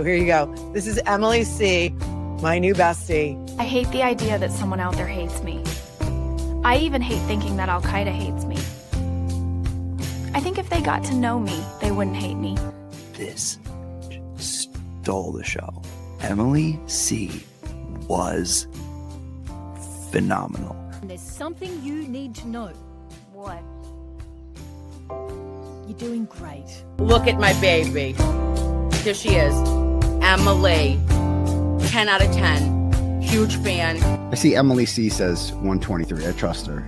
here you go. This is Emily C., my new bestie. I hate the idea that someone out there hates me. I even hate thinking that Al-Qaeda hates me. I think if they got to know me, they wouldn't hate me. This stole the show. Emily C. was phenomenal. There's something you need to know. What? You're doing great. Look at my baby. Here she is. Emily. 10 out of 10. Huge fan. I see Emily C says 123. I trust her.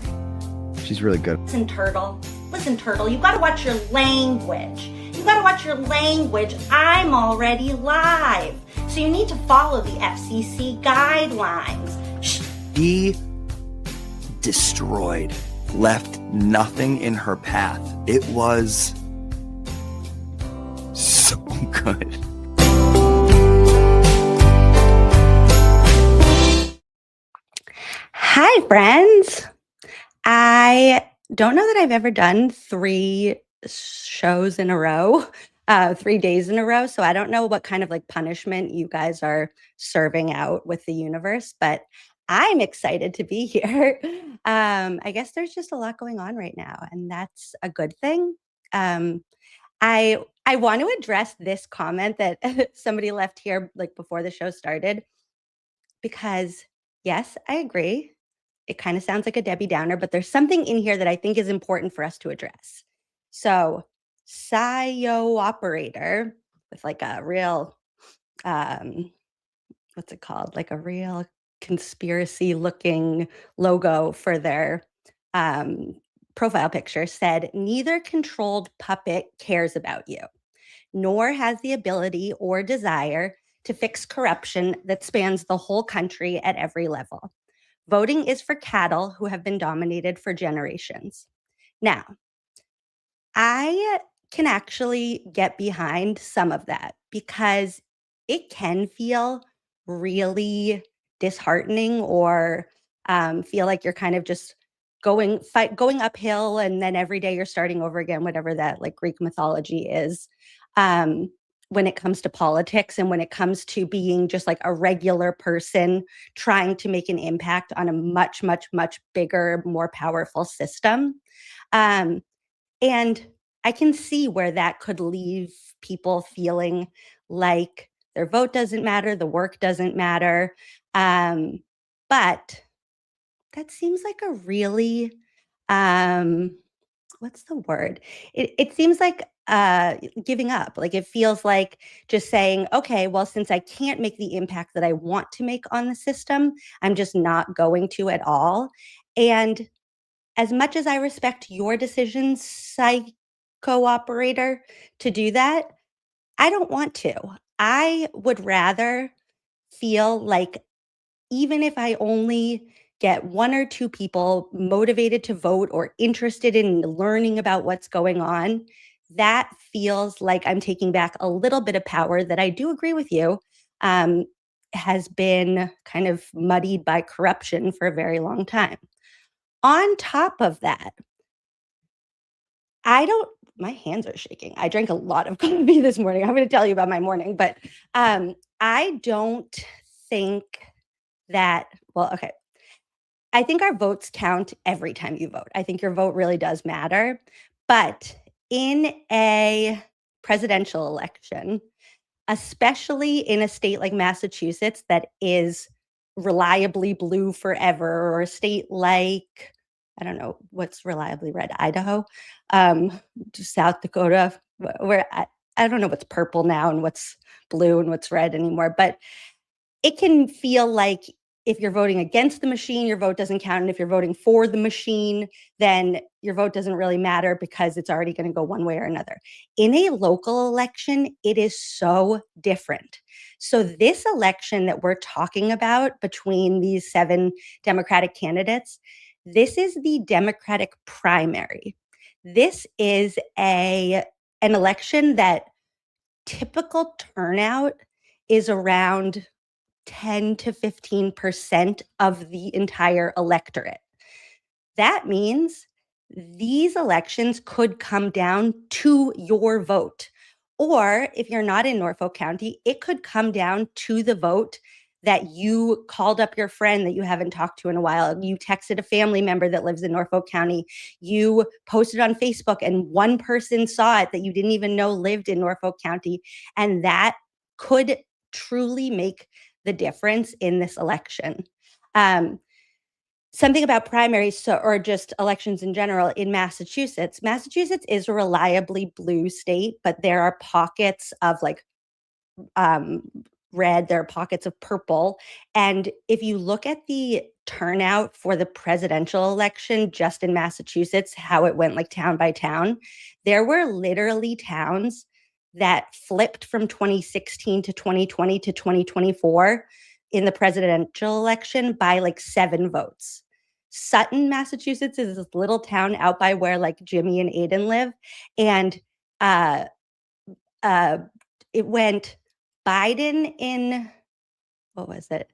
She's really good. Listen, Turtle, you gotta watch your language. You gotta watch your language. I'm already live. So you need to follow the FCC guidelines. She destroyed, left nothing in her path. It was so good. Hi, friends. I don't know that I've ever done 3 shows in a row, 3 days in a row. So I don't know what kind of like punishment you guys are serving out with the universe, but I'm excited to be here. I guess there's just a lot going on right now, and that's a good thing. I want to address this comment that somebody left here like before the show started, because yes, I agree. It kind of sounds like a Debbie Downer, but there's something in here that I think is important for us to address. So, Scio operator with like a real, what's it called? Like a real conspiracy looking logo for their profile picture said, neither controlled puppet cares about you, nor has the ability or desire to fix corruption that spans the whole country at every level. Voting is for cattle who have been dominated for generations. Now, I can actually get behind some of that because it can feel really disheartening or feel like you're kind of just going uphill, and then every day you're starting over again, whatever that like Greek mythology is. When it comes to politics and when it comes to being just like a regular person trying to make an impact on a much, much, much bigger, more powerful system. And I can see where that could leave people feeling like their vote doesn't matter, the work doesn't matter. But that seems like a really, what's the word? It seems like giving up. Like it feels like just saying, okay, well, since I can't make the impact that I want to make on the system, I'm just not going to at all. And as much as I respect your decisions, Psycho operator, to do that, I don't want to. I would rather feel like even if I only get 1 or 2 people motivated to vote or interested in learning about what's going on, that feels like I'm taking back a little bit of power that I do agree with you has been kind of muddied by corruption for a very long time. On top of that, my hands are shaking. I drank a lot of coffee this morning. I'm going to tell you about my morning, but I don't think that, well, okay. I think our votes count every time you vote. I think your vote really does matter. But in a presidential election, especially in a state like Massachusetts that is reliably blue forever, or a state like, I don't know, what's reliably red, Idaho, South Dakota, where I don't know what's purple now and what's blue and what's red anymore, but it can feel like if you're voting against the machine, your vote doesn't count. And if you're voting for the machine, then your vote doesn't really matter because it's already going to go one way or another. In a local election, it is so different. So this election that we're talking about between these 7 Democratic candidates, this is the Democratic primary. This is an election that typical turnout is around 10 to 15% of the entire electorate. That means these elections could come down to your vote, Or if you're not in Norfolk County, it could come down to the vote that you called up your friend that you haven't talked to in a while. You texted a family member that lives in Norfolk County. You posted on Facebook and one person saw it that you didn't even know lived in Norfolk County. And that could truly make the difference in this election. Something about primaries or just elections in general in Massachusetts. Massachusetts is a reliably blue state, but there are pockets of like red, there are pockets of purple. And if you look at the turnout for the presidential election just in Massachusetts, how it went like town by town, there were literally towns that flipped from 2016 to 2020 to 2024 in the presidential election by like 7 votes. Sutton, Massachusetts is this little town out by where like Jimmy and Aiden live. And it went Biden in, what was it?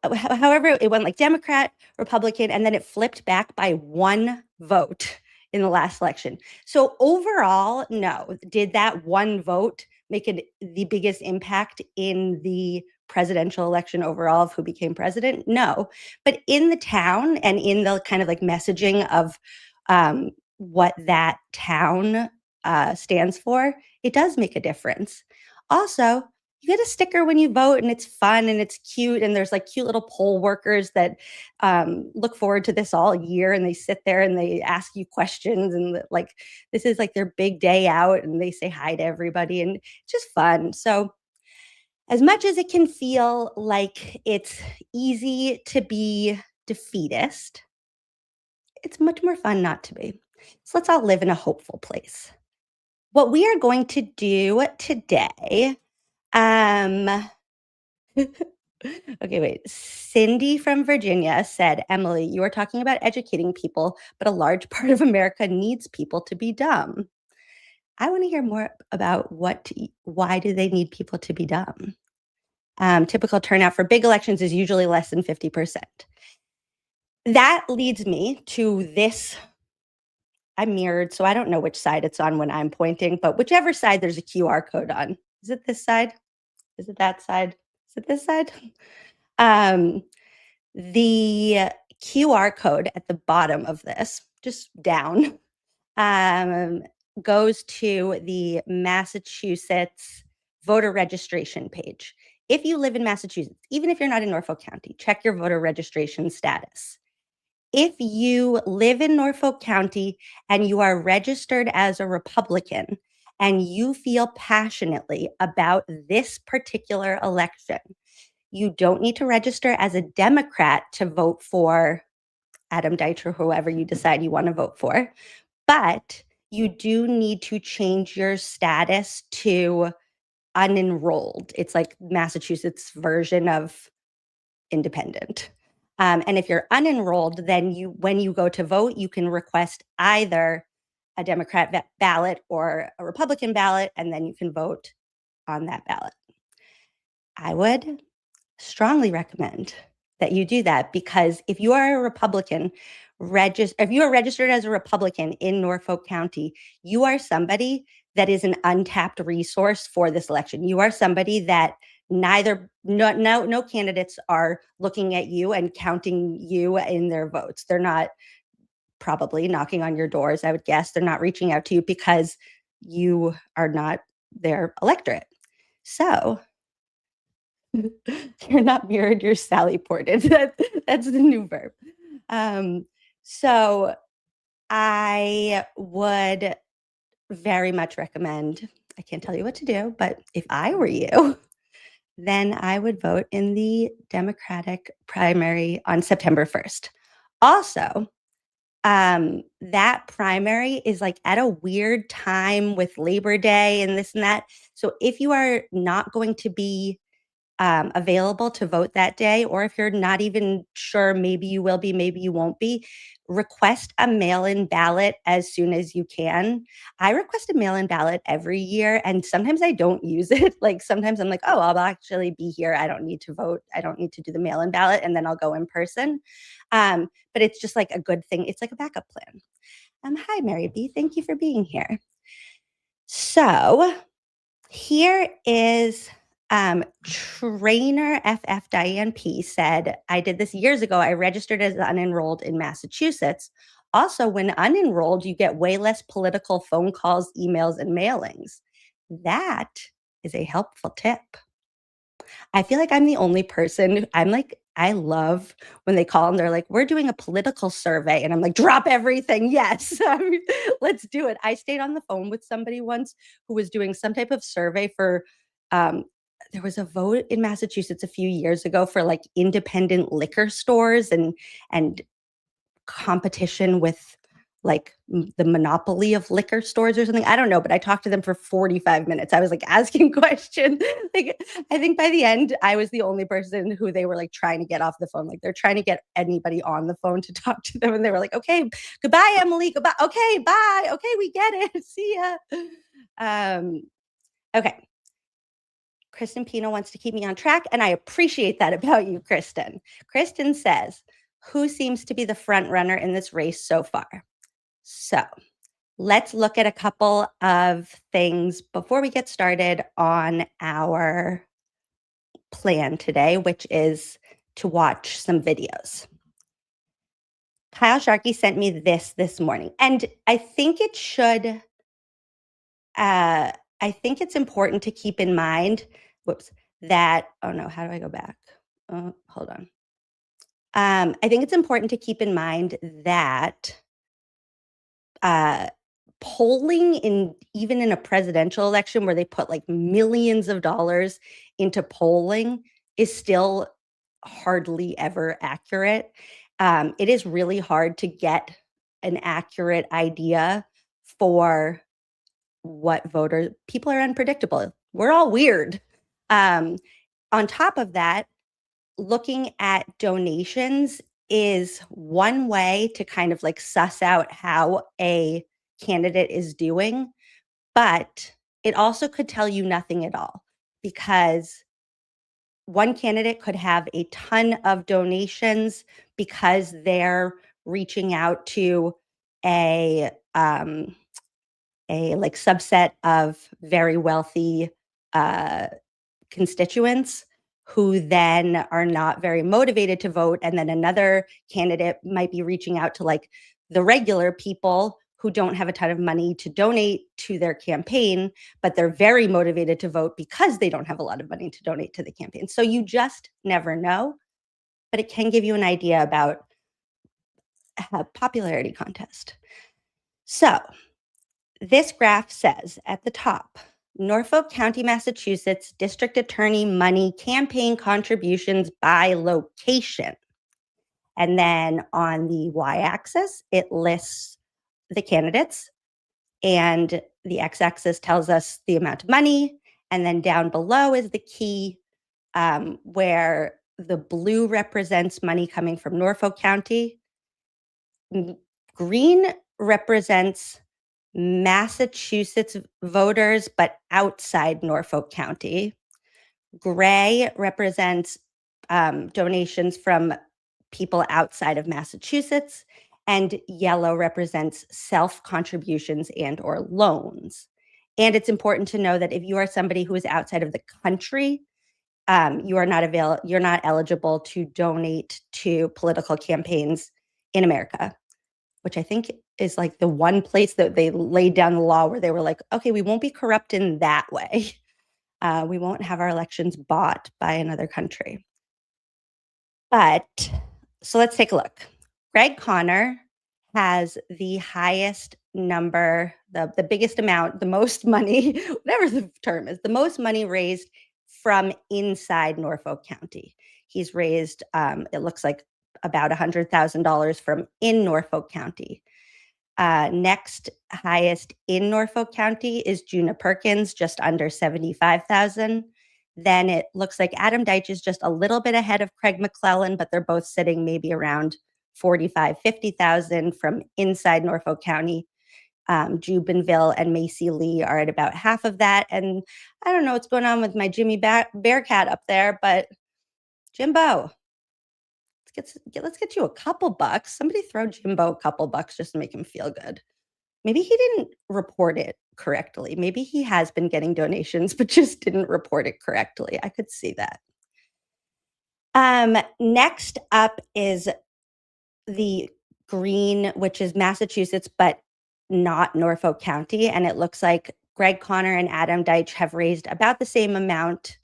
However, it went like Democrat, Republican, and then it flipped back by 1 vote in the last election. So overall, no. Did that 1 vote make the biggest impact in the presidential election overall of who became president? No. But in the town and in the kind of like messaging of what that town stands for, it does make a difference. Also, you get a sticker when you vote and it's fun and it's cute. And there's like cute little poll workers that look forward to this all year, and they sit there and they ask you questions, and like this is like their big day out, and they say hi to everybody, and it's just fun. So as much as it can feel like it's easy to be defeatist, it's much more fun not to be. So let's all live in a hopeful place. What we are going to do today, okay, wait. Cindy from Virginia said, Emily, you are talking about educating people, but a large part of America needs people to be dumb. I want to hear more about why do they need people to be dumb? Typical turnout for big elections is usually less than 50%. That leads me to this. I'm mirrored, so I don't know which side it's on when I'm pointing, but whichever side there's a QR code on. Is it this side? Is it that side? Is it this side? The QR code at the bottom of this, just down, goes to the Massachusetts voter registration page. If you live in Massachusetts, even if you're not in Norfolk County, check your voter registration status. If you live in Norfolk County and you are registered as a Republican and you feel passionately about this particular election, you don't need to register as a Democrat to vote for Adam Deitch or whoever you decide you want to vote for, but you do need to change your status to unenrolled. It's like Massachusetts' version of independent. And if you're unenrolled, then when you go to vote, you can request either a Democrat ballot or a Republican ballot, and then you can vote on that ballot. I would strongly recommend that you do that, because if you are a Republican, if you are registered as a Republican in Norfolk County, you are somebody that is an untapped resource for this election. You are somebody that no candidates are looking at you and counting you in their votes. They're not probably knocking on your doors, I would guess. They're not reaching out to you because you are not their electorate. So you're not mirrored, you're Sally ported. That's the new verb. So I would very much recommend, I can't tell you what to do, but if I were you, then I would vote in the Democratic primary on September 1st. Also, that primary is like at a weird time with Labor Day and this and that. So if you are not going to be available to vote that day, or if you're not even sure, maybe you will be, maybe you won't be, request a mail-in ballot as soon as you can. I request a mail-in ballot every year, and sometimes I don't use it. Like sometimes I'm like, oh, I'll actually be here. I don't need to vote. I don't need to do the mail-in ballot, and then I'll go in person. But it's just like a good thing. It's like a backup plan. Hi, Mary B. Thank you for being here. So here is trainer FF Diane P said, I did this years ago. I registered as unenrolled in Massachusetts. Also, when unenrolled, you get way less political phone calls, emails, and mailings. That is a helpful tip. I feel like I'm the only person. I'm like, I love when they call and they're like, we're doing a political survey. And I'm like, drop everything. Yes, let's do it. I stayed on the phone with somebody once who was doing some type of survey for, there was a vote in Massachusetts a few years ago for like independent liquor stores and competition with like the monopoly of liquor stores or something. I don't know, but I talked to them for 45 minutes. I was like asking questions. Like, I think by the end, I was the only person who they were like trying to get off the phone. Like they're trying to get anybody on the phone to talk to them. And they were like, okay, goodbye, Emily. Goodbye. Okay, bye. Okay, we get it. See ya. Okay. Kristen Pino wants to keep me on track, and I appreciate that about you, Kristen. Kristen says, who seems to be the front runner in this race so far? So let's look at a couple of things before we get started on our plan today, which is to watch some videos. Kyle Sharkey sent me this morning, and I think it should, I think it's important to keep in mind, that, oh no, how do I go back? Hold on. I think it's important to keep in mind that polling even in a presidential election where they put like millions of dollars into polling is still hardly ever accurate. It is really hard to get an accurate idea for what people are unpredictable. We're all weird. On top of that, looking at donations is one way to kind of like suss out how a candidate is doing, but it also could tell you nothing at all, because one candidate could have a ton of donations because they're reaching out to a like subset of very wealthy constituents who then are not very motivated to vote. And then another candidate might be reaching out to like the regular people who don't have a ton of money to donate to their campaign, but they're very motivated to vote because they don't have a lot of money to donate to the campaign. So you just never know, but it can give you an idea about a popularity contest. So this graph says at the top, Norfolk County, Massachusetts, District Attorney money campaign contributions by location. And then on the y-axis, it lists the candidates, and the x-axis tells us the amount of money. And then down below is the key, where the blue represents money coming from Norfolk County. Green represents Massachusetts voters, but outside Norfolk County. Gray represents donations from people outside of Massachusetts, and yellow represents self-contributions and or loans. And it's important to know that if you are somebody who is outside of the country, you're not eligible to donate to political campaigns in America, which I think is like the one place that they laid down the law where they were like, okay, we won't be corrupt in that way. We won't have our elections bought by another country. But, so let's take a look. Greg Connor has the highest number, the biggest amount, the most money, whatever the term is, the most money raised from inside Norfolk County. He's raised, it looks like, about $100,000 from in Norfolk County. Next highest in Norfolk County is Juna Perkins, just under 75,000. Then it looks like Adam Deitch is just a little bit ahead of Craig McClellan, but they're both sitting maybe around 45, 50,000 from inside Norfolk County. Jubinville and Macy Lee are at about half of that. And I don't know what's going on with my Jimmy Bearcat up there, but Jimbo, let's get you a couple bucks. Somebody throw Jimbo a couple bucks just to make him feel good. maybe he didn't report it correctly. Maybe he has been getting donations, but just didn't report it correctly. I could see that. Next up is the green, which is Massachusetts, but not Norfolk County. And it looks like Greg Connor and Adam Deitch have raised about the same amount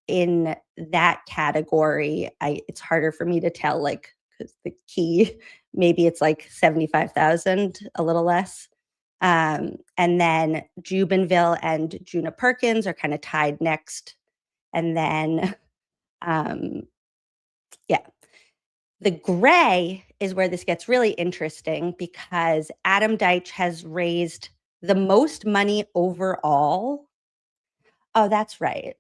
in that category. It's harder for me to tell, like, because the key, maybe it's like 75,000, a little less. And then Jubinville and Juna Perkins are kind of tied next. And then, yeah. The gray is where this gets really interesting because Adam Deitch has raised the most money overall. Oh, that's right.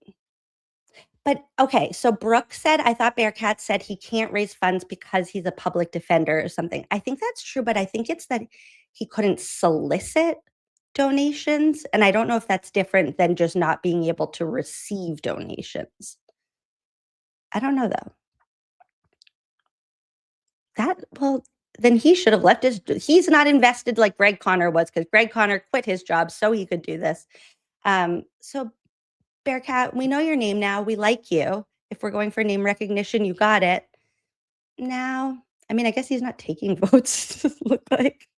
But okay, so Brooke said, I thought Bearcat said he can't raise funds because he's a public defender or something. I think that's true, but I think it's that he couldn't solicit donations. And I don't know if that's different than just not being able to receive donations. I don't know though. Well, then he should have left he's not invested like Greg Connor was, because Greg Connor quit his job so he could do this. So Bearcat, we know your name now. We like you. If we're going for name recognition, you got it. Now, I mean, I guess he's not taking votes, does look like.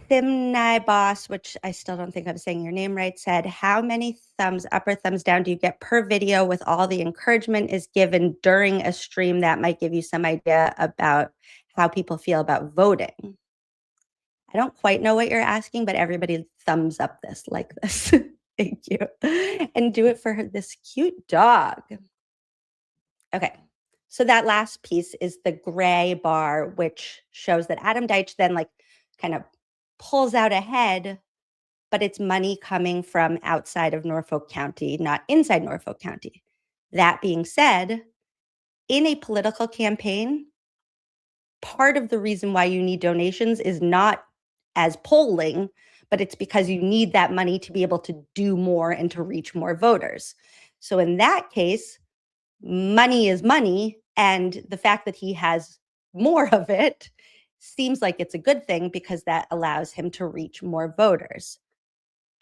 Simnai Boss, which I still don't think I'm saying your name right, said, how many thumbs up or thumbs down do you get per video with all the encouragement is given during a stream? That might give you some idea about how people feel about voting. I don't quite know what you're asking, but everybody thumbs up this like this. Thank you. And do it for this cute dog. Okay. So that last piece is the gray bar, which shows that Adam Deitch then like kind of pulls out ahead, but it's money coming from outside of Norfolk County, not inside Norfolk County. That being said, in a political campaign, part of the reason why you need donations is not as polling, but it's because you need that money to be able to do more and to reach more voters. So in that case, money is money, and the fact that he has more of it seems like it's a good thing because that allows him to reach more voters.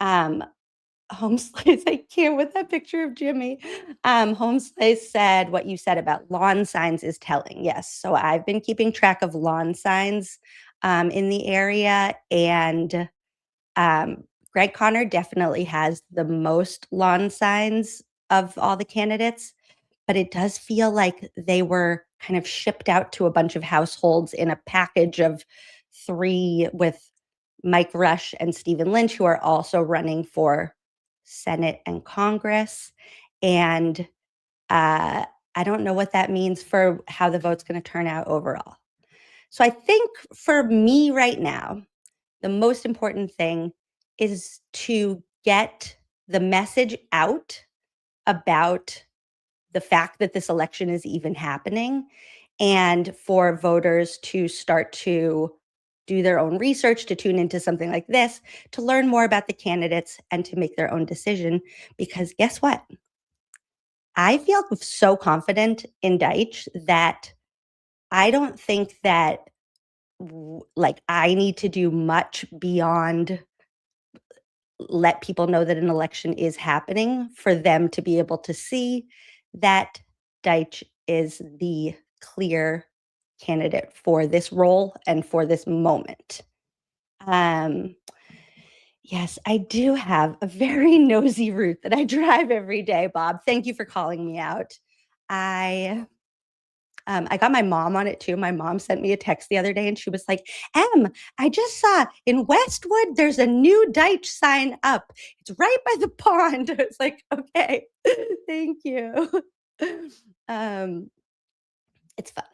Home Slice, I can't with that picture of Jimmy. Home Slice said what you said about lawn signs is telling. Yes, so I've been keeping track of lawn signs in the area, and Greg Connor definitely has the most lawn signs of all the candidates, but it does feel like they were kind of shipped out to a bunch of households in a package of 3 with Mike Rush and Stephen Lynch, who are also running for Senate and Congress. And I don't know what that means for how the vote's going to turn out overall. So I think for me right now, the most important thing is to get the message out about the fact that this election is even happening, and for voters to start to do their own research, to tune into something like this, to learn more about the candidates and to make their own decision. Because guess what? I feel so confident in Deitch that I don't think that like I need to do much beyond let people know that an election is happening for them to be able to see that Deitch is the clear candidate for this role and for this moment. Yes, I do have a very nosy route that I drive every day, Bob. Thank you for calling me out. I got my mom on it too. My mom sent me a text the other day and she was like, I just saw in Westwood, there's a new Deitch sign up. It's right by the pond. I was like, okay, thank you. It's fun.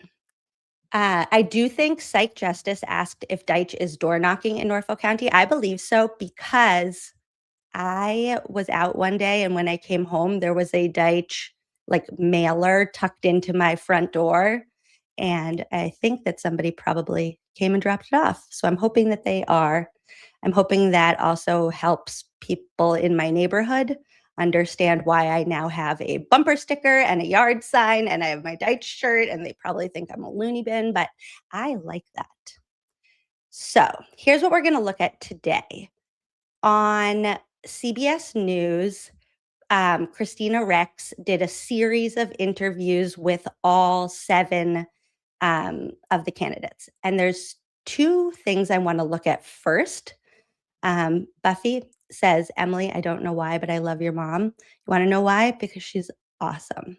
I do think Psych Justice asked if Deitch is door knocking in Norfolk County. I believe so because I was out one day and when I came home, there was a Deitch like mailer tucked into my front door. And I think that somebody probably came and dropped it off. So I'm hoping that they are. I'm hoping that also helps people in my neighborhood understand why I now have a bumper sticker and a yard sign and I have my Deitch shirt, and they probably think I'm a loony bin, but I like that. So here's what we're going to look at today. On CBS News, Christina Rex did a series of interviews with all 7 of the candidates. And there's 2 things I want to look at first. Buffy says, Emily, I don't know why, but I love your mom. You want to know why? Because she's awesome.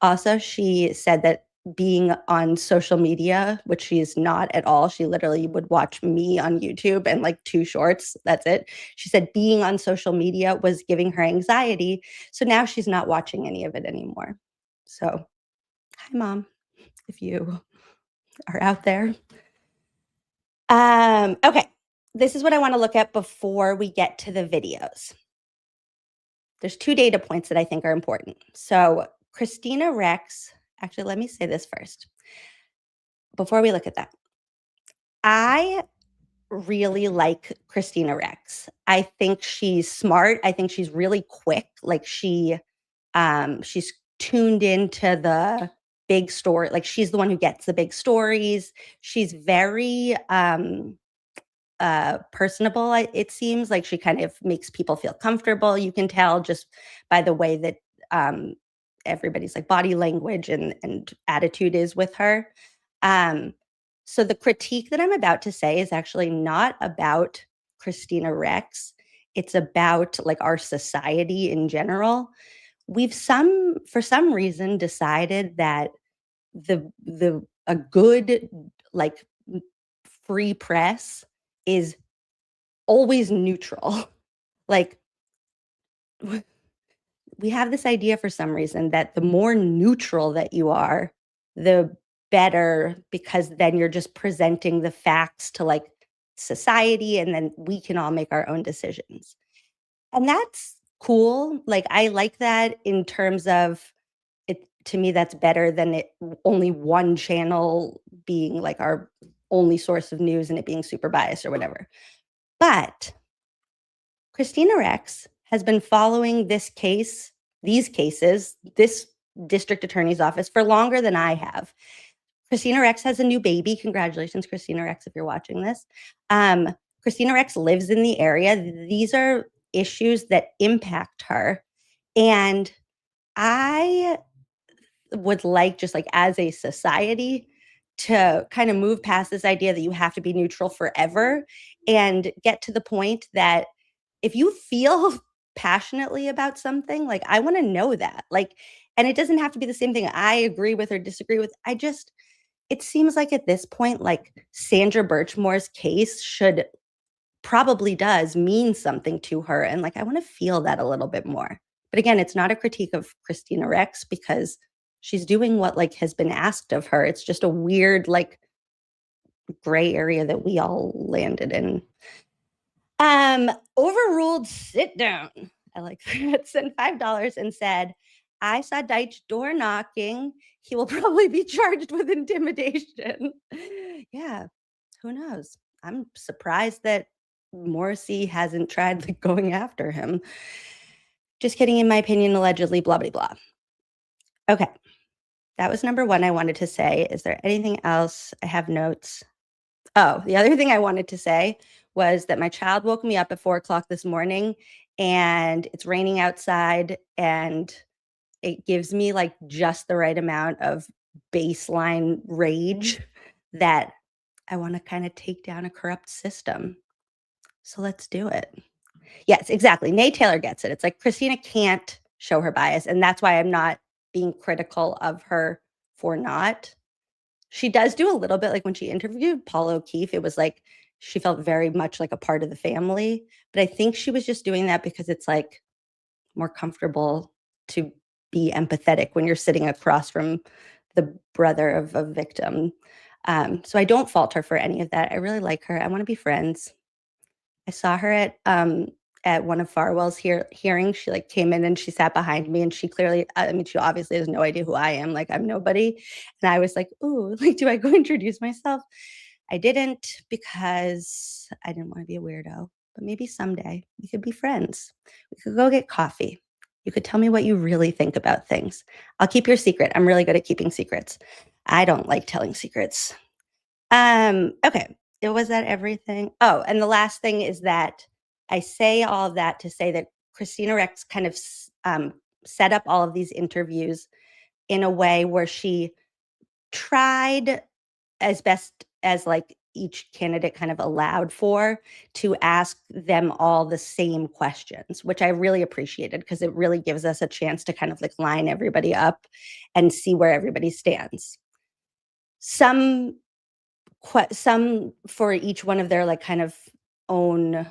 Also, she said that being on social media, which she's not at all, she literally would watch me on YouTube and like 2 shorts. That's it. She said being on social media was giving her anxiety. So now she's not watching any of it anymore. So, hi, Mom, if you are out there. Okay, this is what I want to look at before we get to the videos. There's 2 data points that I think are important. So Christina Rex, actually, let me say this first. Before we look at that, I really like Christina Rex. I think she's smart. I think she's really quick. Like she's tuned into the big story. Like she's the one who gets the big stories. She's very personable. It seems like she kind of makes people feel comfortable. You can tell just by the way that everybody's like body language and attitude is with her. So the critique that I'm about to say is actually not about Christina Rex. It's about like our society in general. We've for some reason decided that a good like free press is always neutral. Like we have this idea for some reason that the more neutral that you are, the better, because then you're just presenting the facts to like society and then we can all make our own decisions. And that's cool. Like I like that in terms of it. To me, that's better than only one channel being like our only source of news and it being super biased or whatever. But Christina Rex has been following these cases, this district attorney's office for longer than I have. Christina Rex has a new baby. Congratulations, Christina Rex, if you're watching this. Christina Rex lives in the area. These are issues that impact her. And I would like, just like as a society, to kind of move past this idea that you have to be neutral forever and get to the point that if you feel passionately about something, like I want to know that. Like, and it doesn't have to be the same thing I agree with or disagree with. It seems like at this point, like Sandra Birchmore's case probably does mean something to her. And like, I want to feel that a little bit more. But again, it's not a critique of Christina Rex because she's doing what like has been asked of her. It's just a weird, like gray area that we all landed in. Overruled sit down. I like that. Sent $5 and said, I saw Deitch door knocking. He will probably be charged with intimidation. Yeah, who knows? I'm surprised that Morrissey hasn't tried like, going after him. Just kidding, in my opinion, allegedly, blah, blah, blah. Okay, that was number 1 I wanted to say. Is there anything else? I have notes. Oh, the other thing I wanted to say was that my child woke me up at 4:00 this morning and it's raining outside and it gives me like just the right amount of baseline rage that I want to kind of take down a corrupt system. So let's do it. Yes, exactly. Nay Taylor gets it. It's like Christina can't show her bias. And that's why I'm not being critical of her for not. She does do a little bit like when she interviewed Paul O'Keefe. It was like she felt very much like a part of the family. But I think she was just doing that because it's like more comfortable to be empathetic when you're sitting across from the brother of a victim. So I don't fault her for any of that. I really like her. I want to be friends. I saw her at one of Farwell's hearings. She like came in and she sat behind me and she clearly, I mean, she obviously has no idea who I am. Like I'm nobody. And I was like, ooh, like, do I go introduce myself? I didn't because I didn't want to be a weirdo, but maybe someday we could be friends. We could go get coffee. You could tell me what you really think about things. I'll keep your secret. I'm really good at keeping secrets. I don't like telling secrets. Okay. Was that everything? Oh, and the last thing is that I say all of that to say that Christina Rex kind of set up all of these interviews in a way where she tried as best as like each candidate kind of allowed for to ask them all the same questions, which I really appreciated because it really gives us a chance to kind of like line everybody up and see where everybody stands. Some for each one of their like kind of own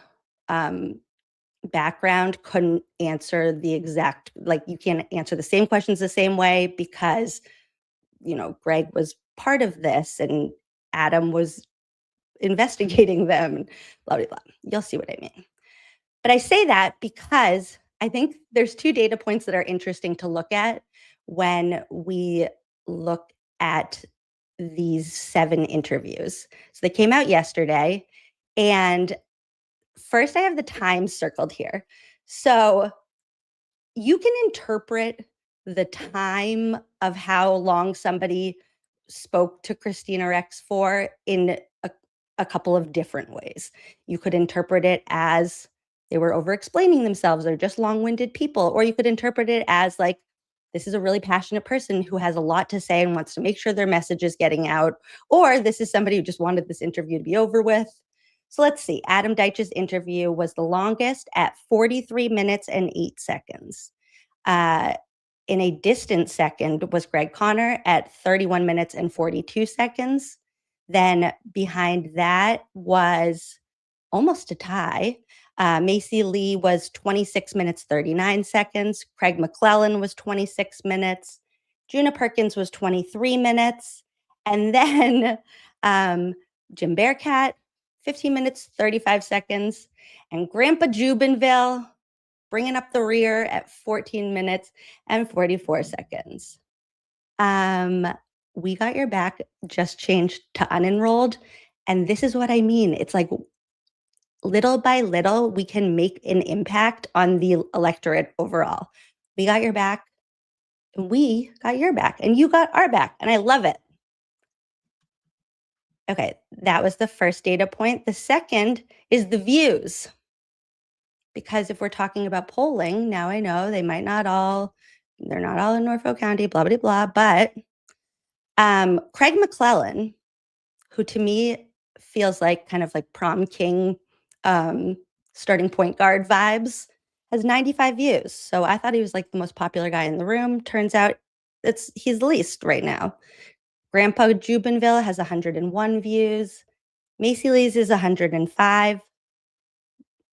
background couldn't answer the exact, like you can't answer the same questions the same way because, you know, Greg was part of this and Adam was investigating them and blah, blah, blah. You'll see what I mean. But I say that because I think there's two data points that are interesting to look at when we look at these 7 interviews. So they came out yesterday. And first I have the time circled here. So you can interpret the time of how long somebody spoke to Christina Rex for in a couple of different ways. You could interpret it as they were over-explaining themselves or just long-winded people, or you could interpret it as like, this is a really passionate person who has a lot to say and wants to make sure their message is getting out, or this is somebody who just wanted this interview to be over with. So let's see. Adam Deitch's interview was the longest at 43 minutes and 8 seconds. In a distant second was Greg Conner at 31 minutes and 42 seconds. Then behind that was almost a tie. Macy Lee was 26 minutes, 39 seconds. Craig McClellan was 26 minutes. Juna Perkins was 23 minutes. And then Jim Bearcat, 15 minutes, 35 seconds. And Grandpa Jubinville bringing up the rear at 14 minutes and 44 seconds. We Got Your Back just changed to unenrolled. And this is what I mean. It's like little by little, we can make an impact on the electorate overall. We got your back. We got your back. And you got our back. And I love it. Okay, that was the first data point. The second is the views. Because if we're talking about polling, now I know they're not all in Norfolk County, blah, blah, blah. But Craig McClellan, who to me feels like kind of like prom king, starting point guard vibes, has 95 views. So I thought he was like the most popular guy in the room. Turns out he's the least right now. Grandpa Jubinville has 101 views. Macy Lee's is 105.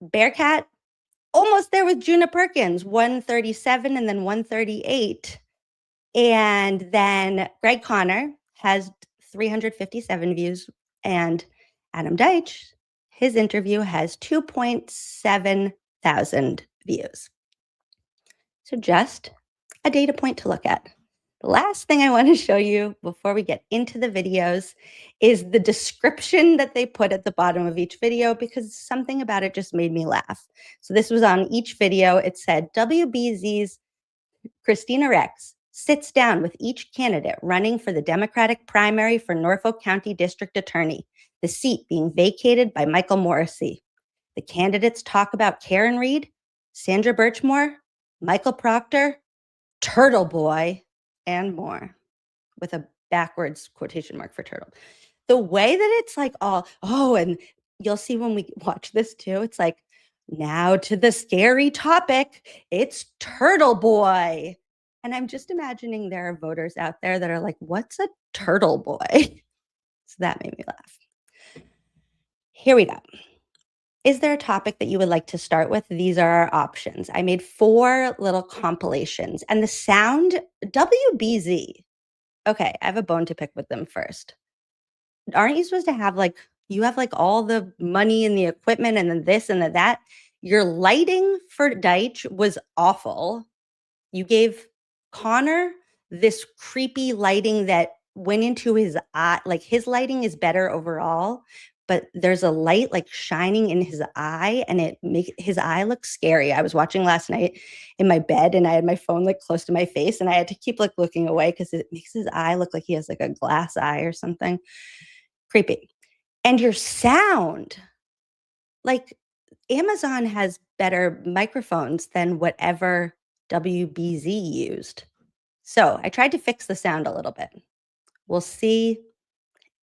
Bearcat, almost there with Juna Perkins, 137 and then 138. And then Greg Conner has 357 views. And Adam Deitch, his interview has 2.7 thousand views. So just a data point to look at. The last thing I want to show you before we get into the videos is the description that they put at the bottom of each video, because something about it just made me laugh. So this was on each video. It said, WBZ's Christina Rex sits down with each candidate running for the Democratic primary for Norfolk County District Attorney, the seat being vacated by Michael Morrissey. The candidates talk about Karen Reed, Sandra Birchmore, Michael Proctor, Turtleboy, and more, with a backwards quotation mark for turtle. The way that it's like and you'll see when we watch this too, it's like, now to the scary topic, it's Turtleboy. And I'm just imagining there are voters out there that are like, what's a Turtleboy? So that made me laugh. Here we go. Is there a topic that you would like to start with? These are our options. I made 4 little compilations. And the sound, WBZ. Okay, I have a bone to pick with them first. Aren't you supposed to have you have all the money and the equipment and then this and that? Your lighting for Deitch was awful. You gave Conner this creepy lighting that went into his eye. Like his lighting is better overall, but there's a light like shining in his eye, and it makes his eye look scary. I was watching last night in my bed, and I had my phone like close to my face, and I had to keep like looking away because it makes his eye look like he has like a glass eye or something. Creepy. And your sound, like Amazon has better microphones than whatever WBZ used. So I tried to fix the sound a little bit. We'll see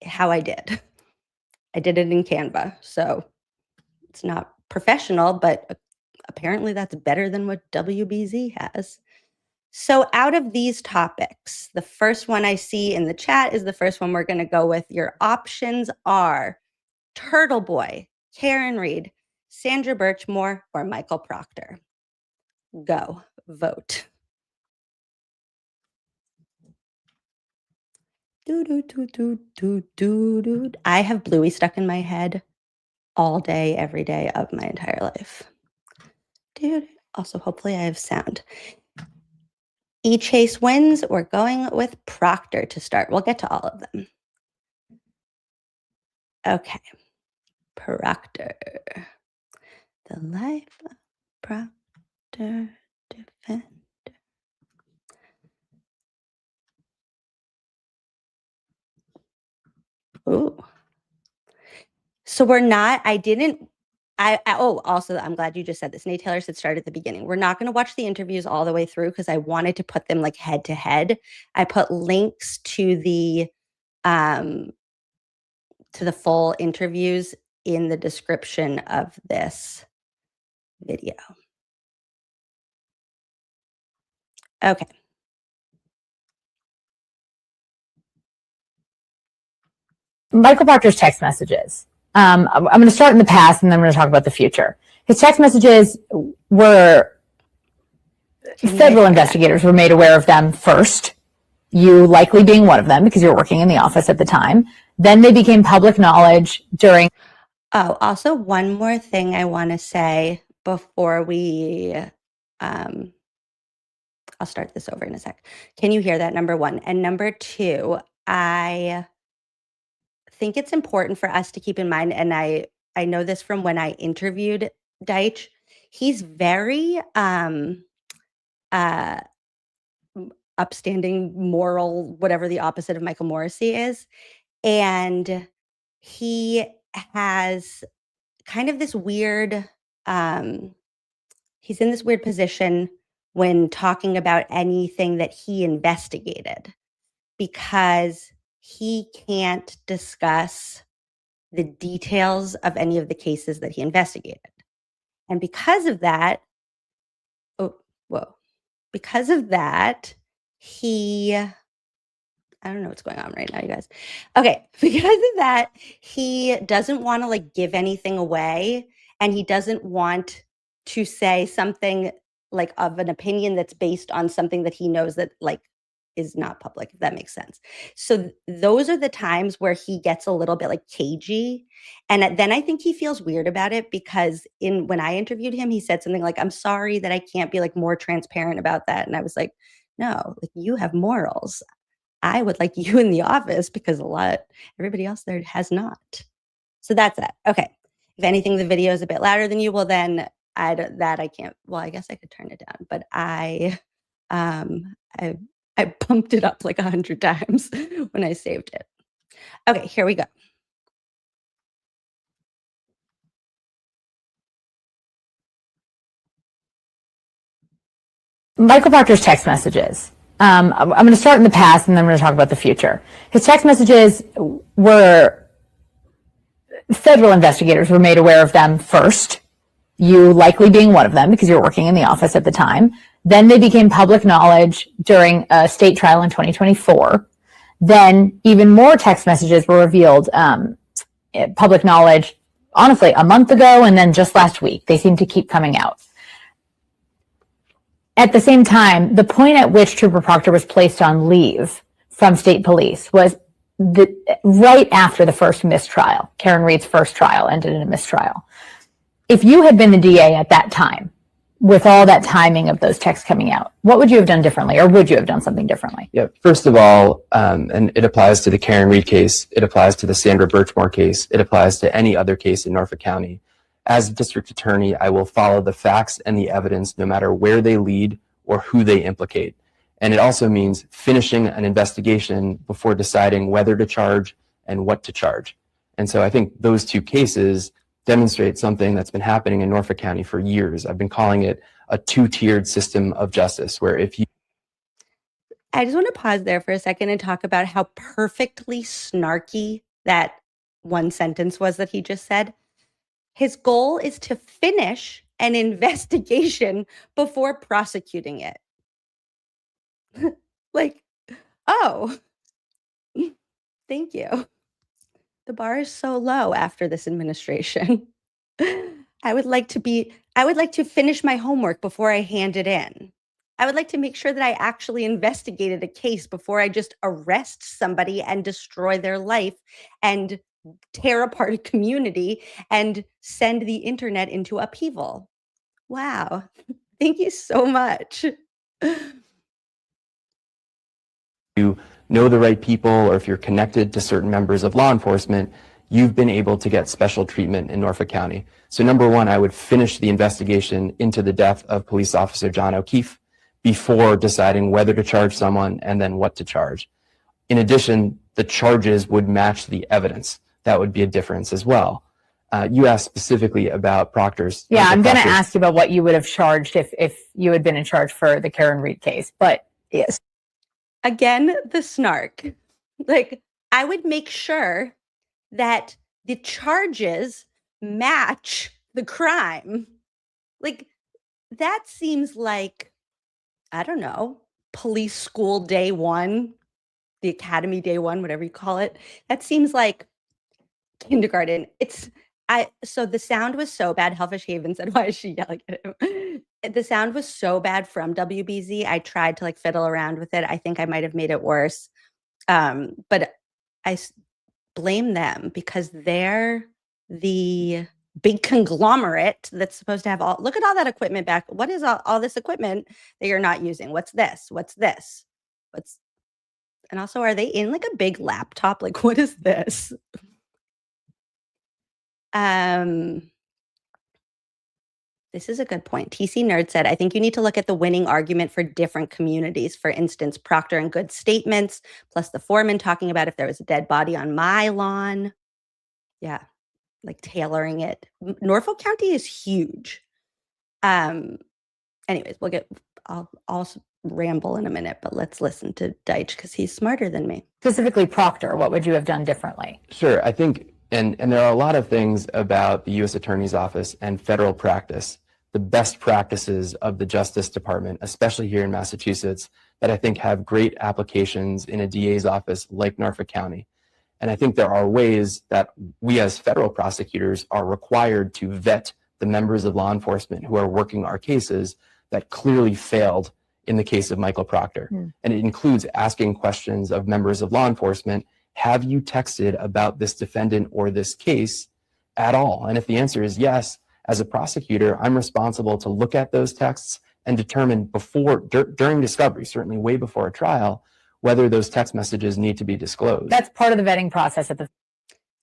how I did. I did it in Canva, so it's not professional, but apparently that's better than what WBZ has. So out of these topics, the first one I see in the chat is the first one we're going to go with. Your options are Turtleboy, Karen Reed, Sandra Birchmore, or Michael Proctor. Go, vote. I have Bluey stuck in my head all day, every day of my entire life. Dude, also, hopefully I have sound. E-Chase wins. We're going with Proctor to start. We'll get to all of them. Okay. Proctor. The life of Proctor Defender. Ooh. So we're not, also, I'm glad you just said this. Nate Taylor said start at the beginning. We're not going to watch the interviews all the way through because I wanted to put them like head to head. I put links to the full interviews in the description of this video. Okay. Michael Proctor's text messages. I'm going to start in the past and then I'm going to talk about the future. His text messages were, federal investigators were made aware of them first, you likely being one of them because you're working in the office at the time. Then they became public knowledge during. Oh, also one more thing I want to say before we, I'll start this over in a sec. Can you hear that? Number one. And number two, I think it's important for us to keep in mind, and I know this from when I interviewed Deitch, he's very upstanding, moral, whatever the opposite of Michael Morrissey is. And he has kind of this weird, he's in this weird position when talking about anything that he investigated because he can't discuss the details of any of the cases that he investigated. And because of that, he, I don't know what's going on right now, you guys. Okay, because of that, he doesn't want to like give anything away, and he doesn't want to say something like of an opinion that's based on something that he knows that like is not public, if that makes sense. So those are the times where he gets a little bit like cagey. And then I think he feels weird about it because when I interviewed him, he said something like, I'm sorry that I can't be like more transparent about that. And I was like, no, like you have morals. I would like you in the office because everybody else there has not. So that's that. Okay. If anything, the video is a bit louder than you, well then I can't, well, I guess I could turn it down, but I bumped it up like 100 times when I saved it. Okay, here we go. Michael Proctor's text messages. I'm going to start in the past and then I'm going to talk about the future. His text messages were, federal investigators were made aware of them first, you likely being one of them because you're working in the office at the time. Then they became public knowledge during a state trial in 2024. Then even more text messages were revealed, public knowledge, honestly, a month ago and then just last week. They seem to keep coming out. At the same time, the point at which Trooper Proctor was placed on leave from state police was right after the first mistrial. Karen Reed's first trial ended in a mistrial. If you had been the DA at that time, with all that timing of those texts coming out, what would you have done differently, or would you have done something differently? Yeah, first of all, and it applies to the Karen Reed case, it applies to the Sandra Birchmore case, it applies to any other case in Norfolk County. As district attorney, I will follow the facts and the evidence no matter where they lead or who they implicate. And it also means finishing an investigation before deciding whether to charge and what to charge. And so I think those two cases demonstrate something that's been happening in Norfolk County for years. I've been calling it a two-tiered system of justice, where if you... I just want to pause there for a second and talk about how perfectly snarky that one sentence was that he just said. His goal is to finish an investigation before prosecuting it. Like, oh, thank you. The bar is so low after this administration. I would like to finish my homework before I hand it in. I would like to make sure that I actually investigated a case before I just arrest somebody and destroy their life and tear apart a community and send the internet into upheaval. Wow. Thank you so much. you know the right people, or if you're connected to certain members of law enforcement, you've been able to get special treatment in Norfolk County. So number one, I would finish the investigation into the death of police officer John O'Keefe before deciding whether to charge someone and then what to charge. In addition, the charges would match the evidence. That would be a difference as well. You asked specifically about Proctor's. Yeah, I'm going to ask you about what you would have charged if you had been in charge for the Karen Reed case, but yes. Again, the snark. Like, I would make sure that the charges match the crime. Like, that seems like, I don't know, police school day one, the academy day one, whatever you call it. That seems like kindergarten. So the sound was so bad. Hellfish Haven said, why is she yelling at him? The sound was so bad from WBZ. I tried to fiddle around with it. I think I might have made it worse. But I blame them because they're the big conglomerate that's supposed to have look at all that equipment back. What is all this equipment that you're not using? What's this? What's this? And also, are they in a big laptop? What is this? This is a good point. TC Nerd said, I think you need to look at the winning argument for different communities. For instance, Proctor and Good statements, plus the foreman talking about if there was a dead body on my lawn. Yeah, tailoring it. Norfolk County is huge. Anyways, I'll ramble in a minute, but let's listen to Deitch because he's smarter than me. Specifically Proctor, what would you have done differently? Sure, I think, and there are a lot of things about the U.S. Attorney's Office and federal practice, the best practices of the Justice Department, especially here in Massachusetts, that I think have great applications in a DA's office like Norfolk County. And I think there are ways that we as federal prosecutors are required to vet the members of law enforcement who are working our cases that clearly failed in the case of Michael Proctor. And it includes asking questions of members of law enforcement, have you texted about this defendant or this case at all? And if the answer is yes, as a prosecutor, I'm responsible to look at those texts and determine during discovery, certainly way before a trial, whether those text messages need to be disclosed. That's part of the vetting process.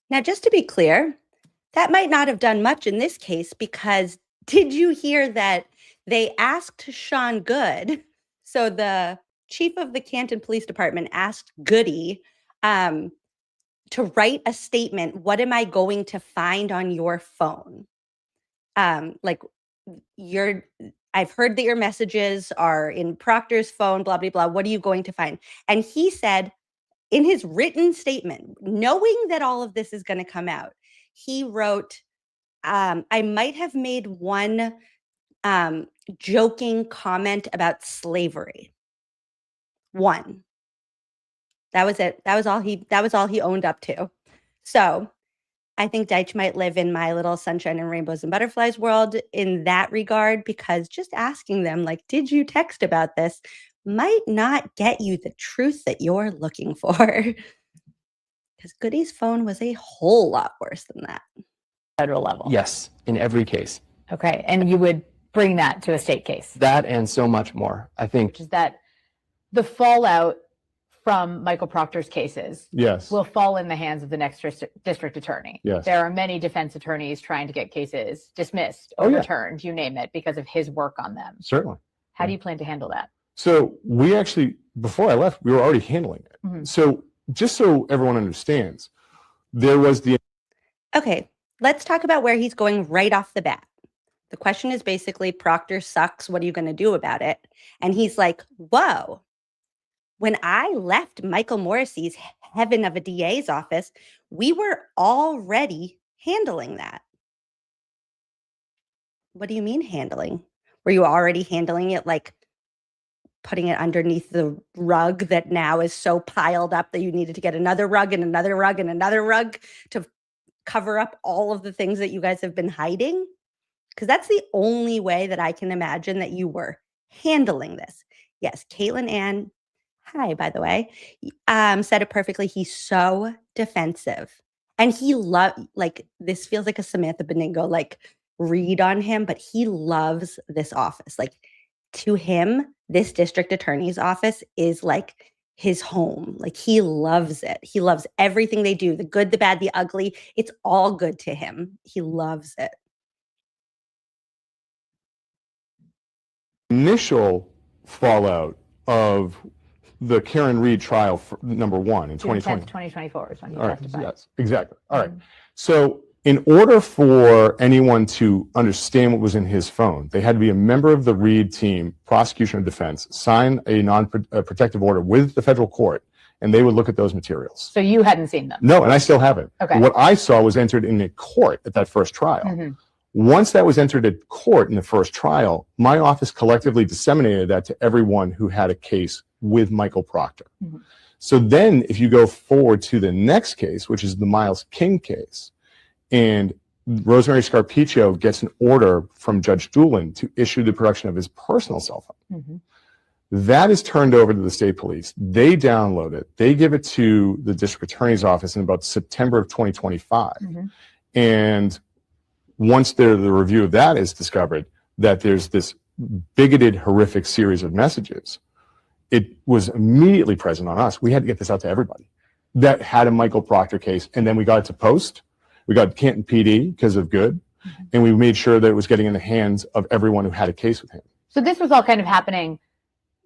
Now, just to be clear, that might not have done much in this case, because did you hear that they asked Sean Good, so the chief of the Canton Police Department asked Goody to write a statement, what am I going to find on your phone? I've heard that your messages are in Proctor's phone, blah, blah, blah. What are you going to find? And he said in his written statement, knowing that all of this is going to come out, he wrote, I might have made one joking comment about slavery. One. That was it. That was all he owned up to. So I think Deitch might live in my little sunshine and rainbows and butterflies world in that regard, because just asking them, did you text about this, might not get you the truth that you're looking for. Because Goody's phone was a whole lot worse than that. Federal level. Yes, in every case. Okay, and you would bring that to a state case. That and so much more. I think Which is that the fallout from Michael Proctor's cases Yes. will fall in the hands of the next district attorney. Yes. There are many defense attorneys trying to get cases dismissed, Oh, yeah. overturned, you name it, because of his work on them. Certainly. How do you plan to handle that? So we actually, before I left, we were already handling it. Mhm. So just so everyone understands, there was the Okay, let's talk about where he's going right off the bat. The question is basically, Proctor sucks. What are you going to do about it? And he's like, whoa. When I left Michael Morrissey's heaven of a DA's office, we were already handling that. What do you mean handling? Were you already handling it, like putting it underneath the rug that now is so piled up that you needed to get another rug and another rug and another rug to cover up all of the things that you guys have been hiding? Because that's the only way that I can imagine that you were handling this. Yes, Caitlin Ann, hi, by the way, said it perfectly. He's so defensive. And he this feels like a Samantha Beningo, like, read on him, but he loves this office. Like, to him, this district attorney's office is like his home. Like, he loves it. He loves everything they do, the good, the bad, the ugly. It's all good to him. He loves it. initial fallout of the Karen Reed trial, number one, in 2020. 2024 is when he All right, testified. yes, exactly. All right. So in order for anyone to understand what was in his phone, they had to be a member of the Reed team, prosecution or defense, sign a non-protective order with the federal court, and they would look at those materials. So you hadn't seen them? No, and I still haven't. Okay. What I saw was entered in a court at that first trial. Mm-hmm. Once that was entered at court in the first trial, my office collectively disseminated that to everyone who had a case with Michael Proctor. Mm-hmm. So then if you go forward to the next case, which is the Miles King case, and Rosemary Scarpiccio gets an order from Judge Doolin to issue the production of his personal cell phone. Mm-hmm. That is turned over to the state police. They download it. They give it to the district attorney's office in about September of 2025. Mm-hmm. And once the review of that is discovered, that there's this bigoted, horrific series of messages, it was immediately present on us. We had to get this out to everybody that had a Michael Proctor case. And then we got it to Post. We got Canton PD because of good. Mm-hmm. And we made sure that it was getting in the hands of everyone who had a case with him. So this was all kind of happening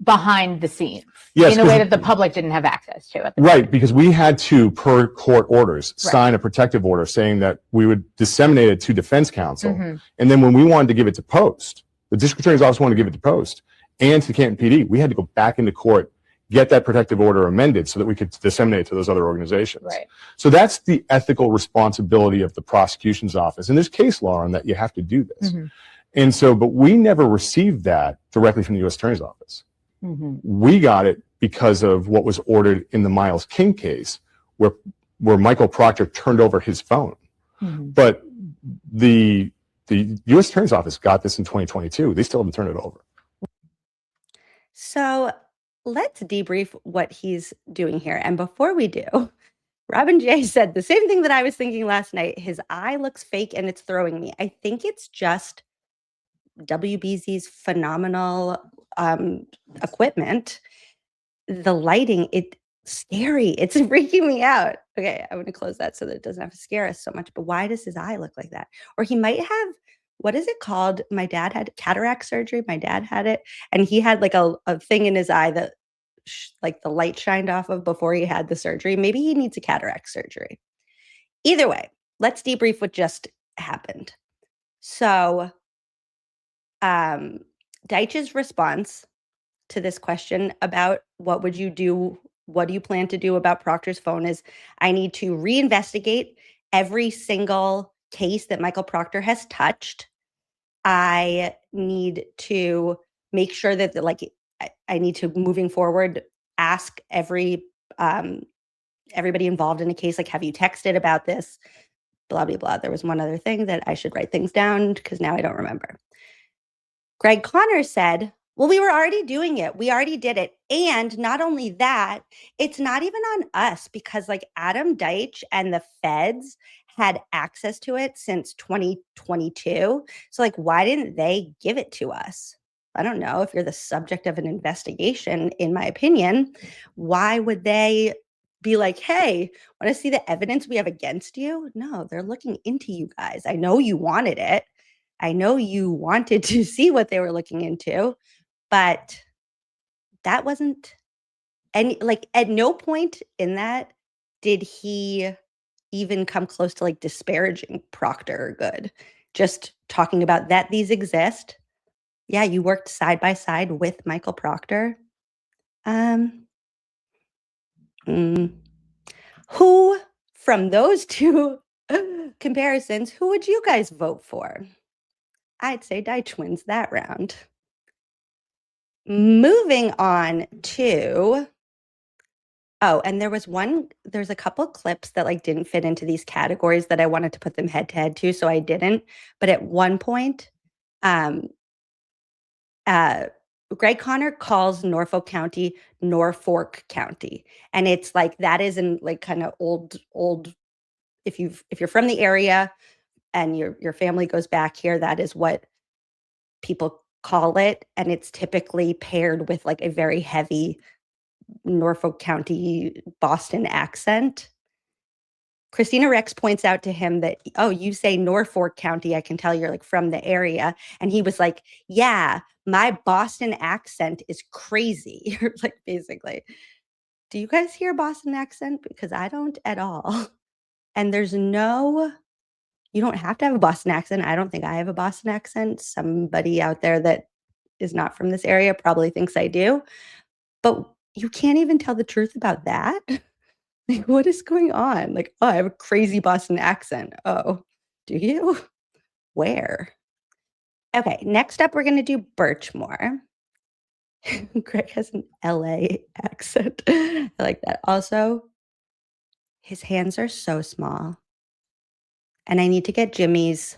behind the scenes, Yes, in a way that the public didn't have access to at the right, because we had to, per court orders, Right. sign a protective order saying that we would disseminate it to defense counsel. Mm-hmm. And then when we wanted to give it to Post, the district attorney's office wanted to give it to Post and to Canton PD, we had to go back into court, get that protective order amended so that we could disseminate it to those other organizations. Right. So that's the ethical responsibility of the prosecution's office. And there's case law on that you have to do this. Mm-hmm. And so, but we never received that directly from the U.S. Attorney's Office. Mm-hmm. We got it because of what was ordered in the Miles King case, where Michael Proctor turned over his phone. Mm-hmm. But the U.S. Attorney's Office got this in 2022. They still haven't turned it over. So let's debrief what he's doing here. And before we do, Robin J said the same thing that I was thinking last night. His eye looks fake and it's throwing me. I think it's just WBZ's phenomenal equipment. The lighting, it's scary. It's freaking me out. Okay, I'm going to close that so that it doesn't have to scare us so much. But why does his eye look like that? Or he might have, what is it called? My dad had cataract surgery. My dad had it. And he had like a thing in his eye that like the light shined off of before he had the surgery. Maybe he needs a cataract surgery. Either way, let's debrief what just happened. So Deitch's response to this question about what would you do, what do you plan to do about Proctor's phone is, I need to reinvestigate every single case that Michael Proctor has touched. I need to make sure that I need to, moving forward, ask everybody involved in a case, like, have you texted about this? Blah, blah, blah. There was one other thing that I should write things down because now I don't remember. Greg Connors said, well, we were already doing it. We already did it. And not only that, it's not even on us because like Adam Deitch and the feds had access to it since 2022. So, like, why didn't they give it to us? I don't know. If you're the subject of an investigation, in my opinion, why would they be like, hey, want to see the evidence we have against you? No, they're looking into you guys. I know you wanted it. I know you wanted to see what they were looking into, but that wasn't any, like, at no point in that did he even come close to like disparaging Proctor or Good. Just talking about that these exist. Yeah, you worked side by side with Michael Proctor. Who from those two comparisons, who would you guys vote for? I'd say Deitch wins that round. Moving on to, oh, and there's a couple clips that like didn't fit into these categories that I wanted to put them head to head to, so I didn't. But at one point, Greg Connor calls Norfolk County Norfolk County, and it's like that is in like kind of old. If you're from the area and your family goes back here, that is what people call it, and it's typically paired with like a very heavy Norfolk County Boston accent. Christina Rex points out to him that, oh, you say Norfolk County, I can tell you're like from the area. And he was like, yeah, my Boston accent is crazy. Like, basically, do you guys hear Boston accent? Because I don't at all. And you don't have to have a Boston accent. I don't think I have a Boston accent. Somebody out there that is not from this area probably thinks I do. But you can't even tell the truth about that. Like, what is going on? Like, oh, I have a crazy Boston accent. Oh, do you? Where? Okay, next up, we're going to do Birchmore. Greg has an LA accent. I like that. Also, his hands are so small. And I need to get Jimmy's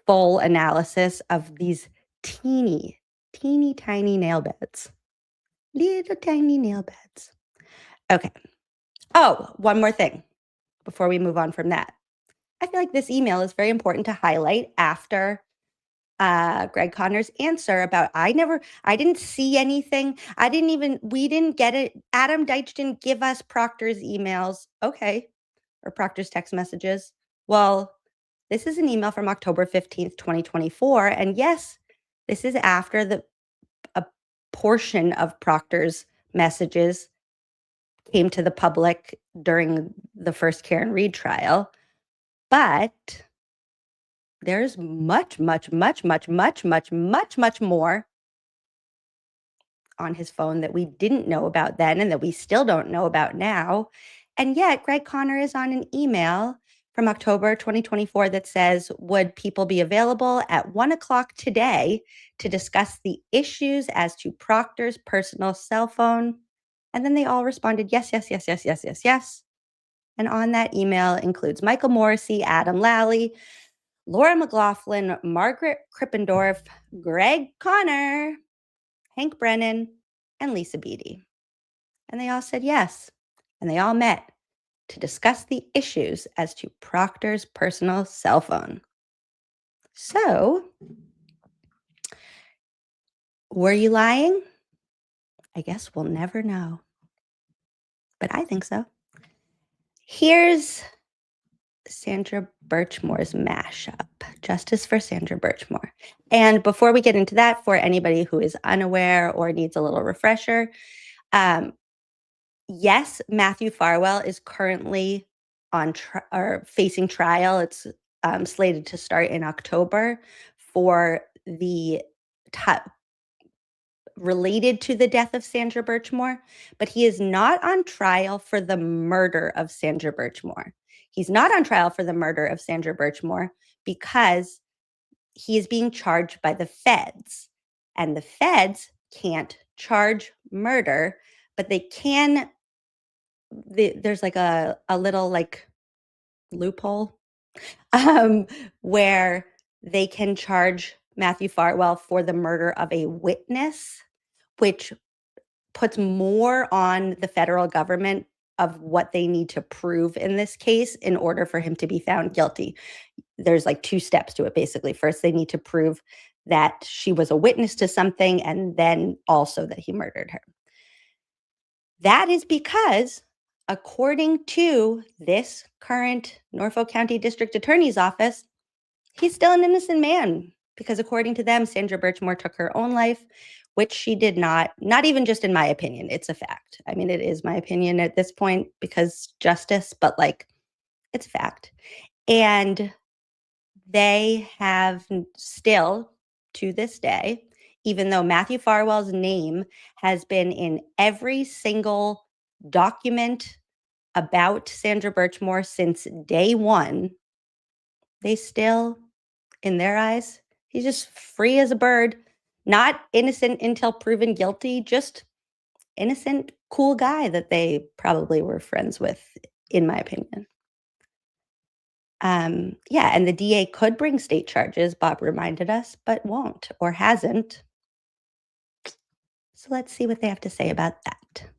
full analysis of these teeny tiny nail beds. Little tiny nail beds. Okay. Oh, one more thing before we move on from that. I feel like this email is very important to highlight after Greg Connor's answer about I didn't see anything. We didn't get it. Adam Deitch didn't give us Proctor's emails. Okay. Or Proctor's text messages. Well, this is an email from October 15th, 2024. And yes, this is after a portion of Proctor's messages came to the public during the first Karen Read trial. But there's much more on his phone that we didn't know about then and that we still don't know about now. And yet Greg Connor is on an email from October 2024 that says, would people be available at 1:00 today to discuss the issues as to Proctor's personal cell phone? And then they all responded, yes. And on that email includes Michael Morrissey, Adam Lally, Laura McLaughlin, Margaret Krippendorf, Greg Connor, Hank Brennan, and Lisa Beatty. And they all said yes. And they all met to discuss the issues as to Proctor's personal cell phone. So, were you lying? I guess we'll never know. But I think so. Here's Sandra Birchmore's mashup, Justice for Sandra Birchmore. And before we get into that, for anybody who is unaware or needs a little refresher, yes, Matthew Farwell is currently facing trial. It's slated to start in October for the related to the death of Sandra Birchmore, but he is not on trial for the murder of Sandra Birchmore. He's not on trial for the murder of Sandra Birchmore because he is being charged by the feds. And the feds can't charge murder, but they can. There's like a little like loophole where they can charge Matthew Farwell for the murder of a witness, which puts more on the federal government of what they need to prove in this case in order for him to be found guilty. There's like 2 steps to it, basically. First, they need to prove that she was a witness to something, and then also that he murdered her. That is because, according to this current Norfolk County District Attorney's Office, he's still an innocent man, because according to them, Sandra Birchmore took her own life, which she did not even just in my opinion. It's a fact. I mean, it is my opinion at this point because justice, but like, it's a fact. And they have still, to this day, even though Matthew Farwell's name has been in every single document about Sandra Birchmore since day one, they still, in their eyes, he's just free as a bird, not innocent until proven guilty, just innocent, cool guy that they probably were friends with, in my opinion. Yeah, and the DA could bring state charges, Bob reminded us, but won't or hasn't. So let's see what they have to say about that.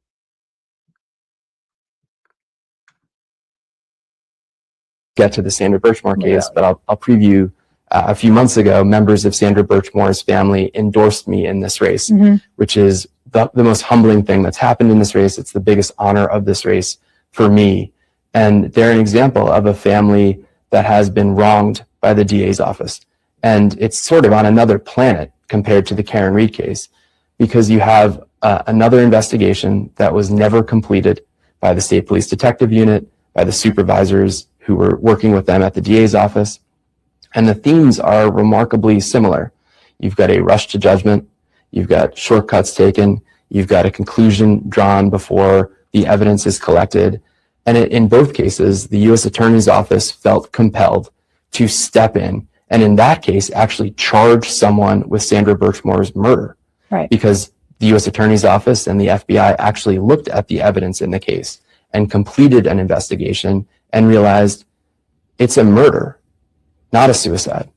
Get to the Sandra Birchmore case, but I'll preview. A few months ago, members of Sandra Birchmore's family endorsed me in this race, which is the most humbling thing that's happened in this race. It's the biggest honor of this race for me. And they're an example of a family that has been wronged by the DA's office. And it's sort of on another planet compared to the Karen Reed case, because you have another investigation that was never completed by the state police detective unit, by the supervisors who were working with them at the DA's office. And the themes are remarkably similar. You've got a rush to judgment, you've got shortcuts taken, you've got a conclusion drawn before the evidence is collected. And in both cases, the U.S. Attorney's Office felt compelled to step in, and in that case, actually charge someone with Sandra Birchmore's murder. Right. Because the U.S. Attorney's Office and the FBI actually looked at the evidence in the case and completed an investigation and realized it's a murder, not a suicide.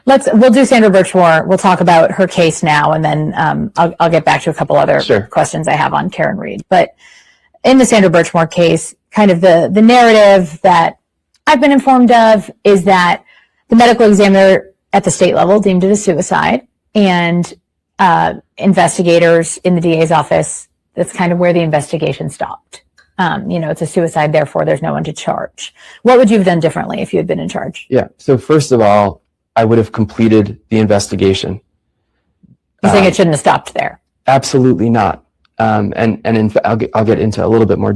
We'll do Sandra Birchmore. We'll talk about her case now, and then I'll get back to a couple other questions I have on Karen Reed. But in the Sandra Birchmore case, kind of the narrative that I've been informed of is that the medical examiner at the state level deemed it a suicide, and investigators in the DA's office, that's kind of where the investigation stopped. It's a suicide, therefore there's no one to charge. What would you have done differently if you had been in charge? Yeah. So first of all, I would have completed the investigation. You think it shouldn't have stopped there? Absolutely not. And in fact, I'll get into a little bit more.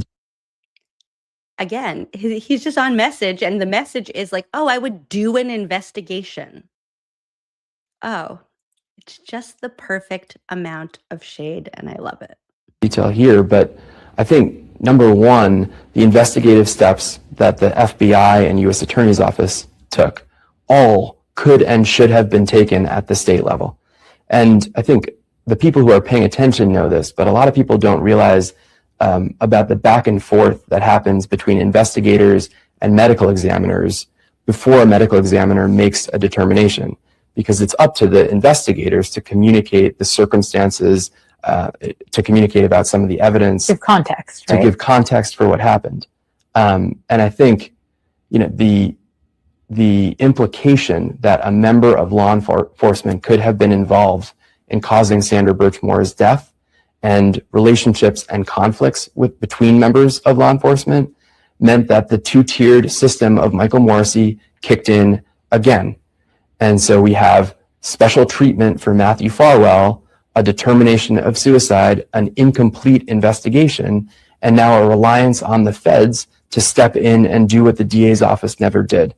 Again, he's just on message, and the message is like, oh, I would do an investigation. Oh, it's just the perfect amount of shade, and I love it. Detail here, but I think number one, the investigative steps that the FBI and U.S. Attorney's Office took all could and should have been taken at the state level. And I think the people who are paying attention know this, but a lot of people don't realize about the back and forth that happens between investigators and medical examiners before a medical examiner makes a determination, because it's up to the investigators to communicate the circumstances, to communicate about some of the evidence. Give context, right? To give context for what happened. And I think, the implication that a member of law enforcement could have been involved in causing Sandra Birchmore's death, and relationships and conflicts between members of law enforcement meant that the 2-tiered system of Michael Morrissey kicked in again. And so we have special treatment for Matthew Farwell, a determination of suicide, an incomplete investigation, and now a reliance on the feds to step in and do what the DA's office never did.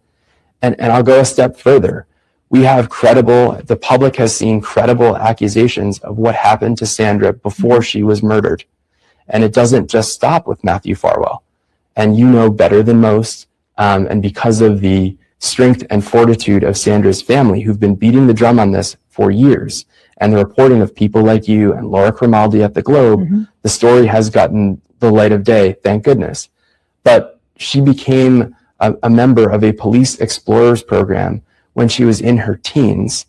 And I'll go a step further. We have the public has seen credible accusations of what happened to Sandra before she was murdered. And it doesn't just stop with Matthew Farwell. And you know better than most, and because of the strength and fortitude of Sandra's family, who've been beating the drum on this for years, and the reporting of people like you and Laura Grimaldi at the Globe, the story has gotten the light of day, thank goodness. But she became a member of a police explorers program when she was in her teens,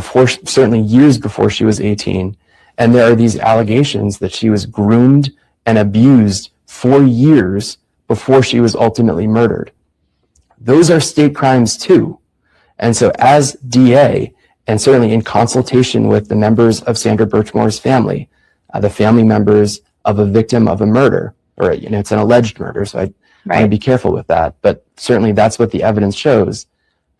certainly years before she was 18. And there are these allegations that she was groomed and abused for years before she was ultimately murdered. Those are state crimes too. And so as DA, and certainly in consultation with the members of Sandra Birchmore's family, the family members of a victim of a murder, or it's an alleged murder, so I want to be careful with that, but certainly that's what the evidence shows.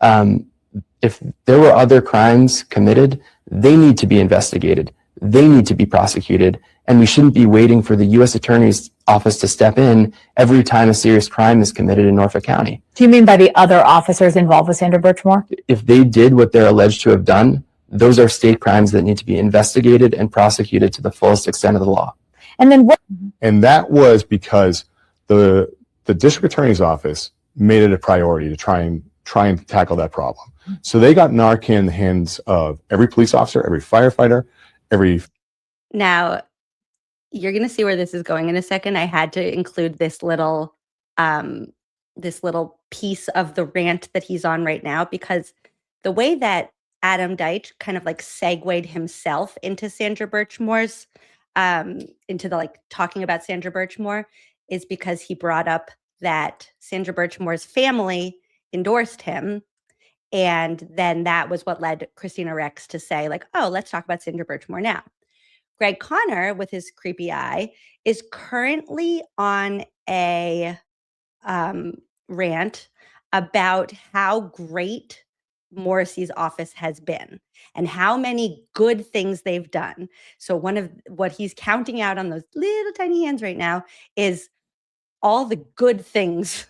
If there were other crimes committed, they need to be investigated. They need to be prosecuted, and we shouldn't be waiting for the U.S. Attorney's Office to step in every time a serious crime is committed in Norfolk County. Do you mean by the other officers involved with Sandra Birchmore? If they did what they're alleged to have done, those are state crimes that need to be investigated and prosecuted to the fullest extent of the law. And then what? And that was because the district attorney's office made it a priority to try and tackle that problem. So they got Narcan in the hands of every police officer, every firefighter, every... Now, you're going to see where this is going in a second. I had to include this little piece of the rant that he's on right now, because the way that Adam Deitch kind of like segued himself into Sandra Birchmore's, into the like talking about Sandra Birchmore, is because he brought up that Sandra Birchmore's family endorsed him. And then that was what led Christina Rex to say, like, oh, let's talk about Sandra Birchmore now. Greg Connor, with his creepy eye, is currently on a rant about how great Morrissey's office has been and how many good things they've done. So one of what he's counting out on those little tiny hands right now is all the good things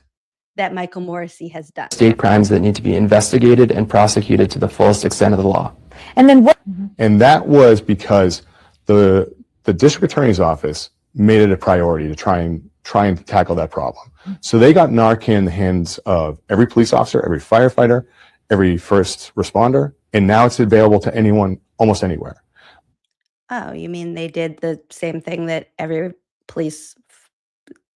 that Michael Morrissey has done. State crimes that need to be investigated and prosecuted to the fullest extent of the law. And then what? And that was because the district attorney's office made it a priority to try and tackle that problem. So they got Narcan in the hands of every police officer, every firefighter, every first responder, and now it's available to anyone almost anywhere. Oh, you mean they did the same thing that every police